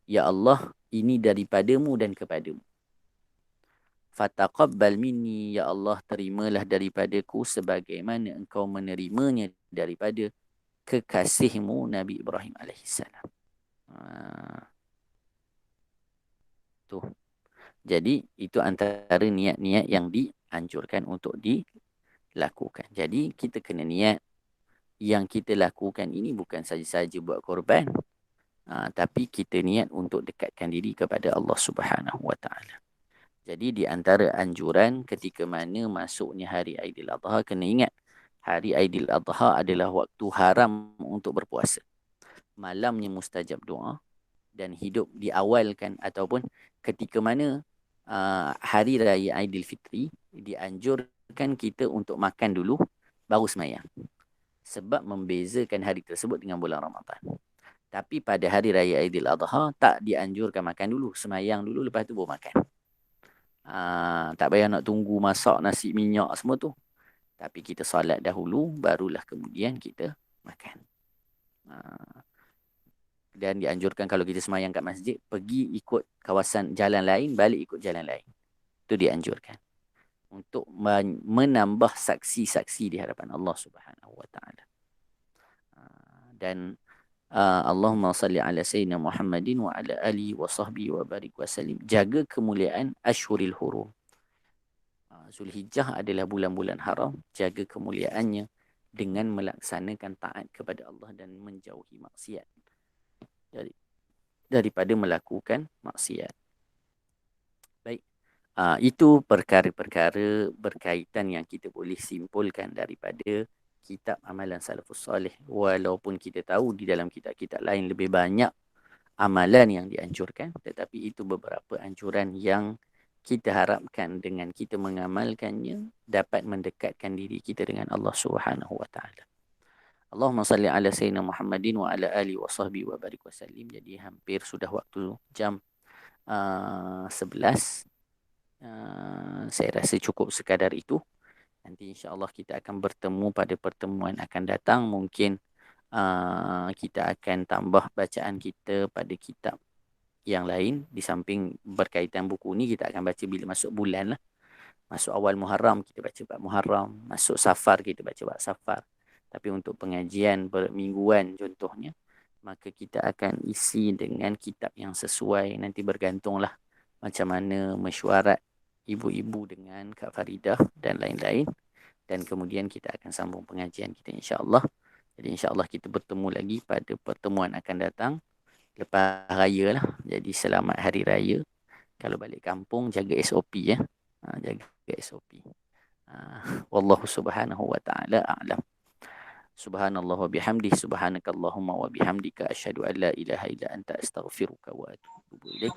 ya Allah, ini daripadamu dan kepadamu. Fataqabbal minni, ya Allah, terimalah daripadaku sebagaimana engkau menerimanya daripada kekasihmu Nabi Ibrahim alaihissalam. Tuh. Jadi itu antara niat-niat yang dianjurkan untuk dilakukan. Jadi kita kena niat yang kita lakukan ini bukan saja-saja buat korban, tapi kita niat untuk dekatkan diri kepada Allah Subhanahu Wa Taala. Jadi di antara anjuran ketika mana masuknya hari Aidiladha, kena ingat hari Aidiladha adalah waktu haram untuk berpuasa. Malamnya mustajab doa dan hidup diawalkan ataupun ketika mana hari raya Aidilfitri, dianjurkan kita untuk makan dulu baru semayang. Sebab membezakan hari tersebut dengan bulan Ramadan. Tapi pada hari raya Aidiladha tak dianjurkan makan dulu, semayang dulu lepas tu baru makan. Tak payah nak tunggu masak nasi minyak semua tu. Tapi kita solat dahulu, barulah kemudian kita makan. Dan dianjurkan kalau kita semayang kat masjid, pergi ikut kawasan jalan lain, balik ikut jalan lain. Itu dianjurkan. Untuk menambah saksi-saksi di hadapan Allah Subhanahu Wa Taala. Dan Allahumma salli ala sayyidina Muhammadin wa ala alihi wa sahbihi wa barik wa sallim. Jaga kemuliaan Ashhuril Hurum. Zulhijjah adalah bulan-bulan haram. Jaga kemuliaannya dengan melaksanakan taat kepada Allah dan menjauhi maksiat. Daripada melakukan maksiat. Baik. Itu perkara-perkara berkaitan yang kita boleh simpulkan daripada kitab amalan salafus salih. Walaupun kita tahu di dalam kitab-kitab lain lebih banyak amalan yang dianjurkan, tetapi itu beberapa anjuran yang kita harapkan dengan kita mengamalkannya dapat mendekatkan diri kita dengan Allah Subhanahu Wa Taala. Allahumma salli ala sayyidina Muhammadin wa ala alihi wa sahbihi wa barik wa sallim. Jadi hampir sudah waktu jam 11. Saya rasa cukup sekadar itu. Nanti insya-Allah kita akan bertemu pada pertemuan akan datang. Mungkin kita akan tambah bacaan kita pada kitab yang lain. Di samping berkaitan buku ni, kita akan baca bila masuk bulan lah. Masuk awal Muharram, kita baca bab Muharram. Masuk Safar, kita baca bab Safar. Tapi untuk pengajian bermingguan contohnya, maka kita akan isi dengan kitab yang sesuai. Nanti bergantunglah macam mana mesyuarat ibu-ibu dengan Kak Faridah dan lain-lain. Dan kemudian kita akan sambung pengajian kita insya-Allah. Jadi insya-Allah kita bertemu lagi pada pertemuan akan datang lepas raya lah. Jadi selamat hari raya. Kalau balik kampung, jaga SOP ya. Jaga SOP. Wallahu subhanahu wa ta'ala a'lam. Subhanallah wa bihamdih, subhanakallahumma wa bihamdika, asyhadu an la ilaha illa anta, astaghfiruka wa atubu ilaik.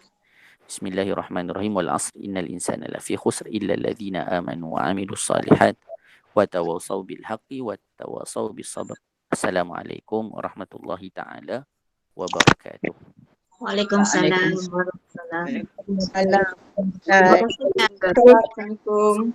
Bismillahirrahmanirrahim. Wal 'asr innal insana lafi khusr illa alladhina amanu wa 'amilus shalihat wa tawassaw bil haqqi wa tawassaw bis sabr. Assalamualaikum warahmatullahi taala wabarakatuh. Waalaikumsalam. Waalaikumsalam. Waalaikumsalam. Assalamualaikum.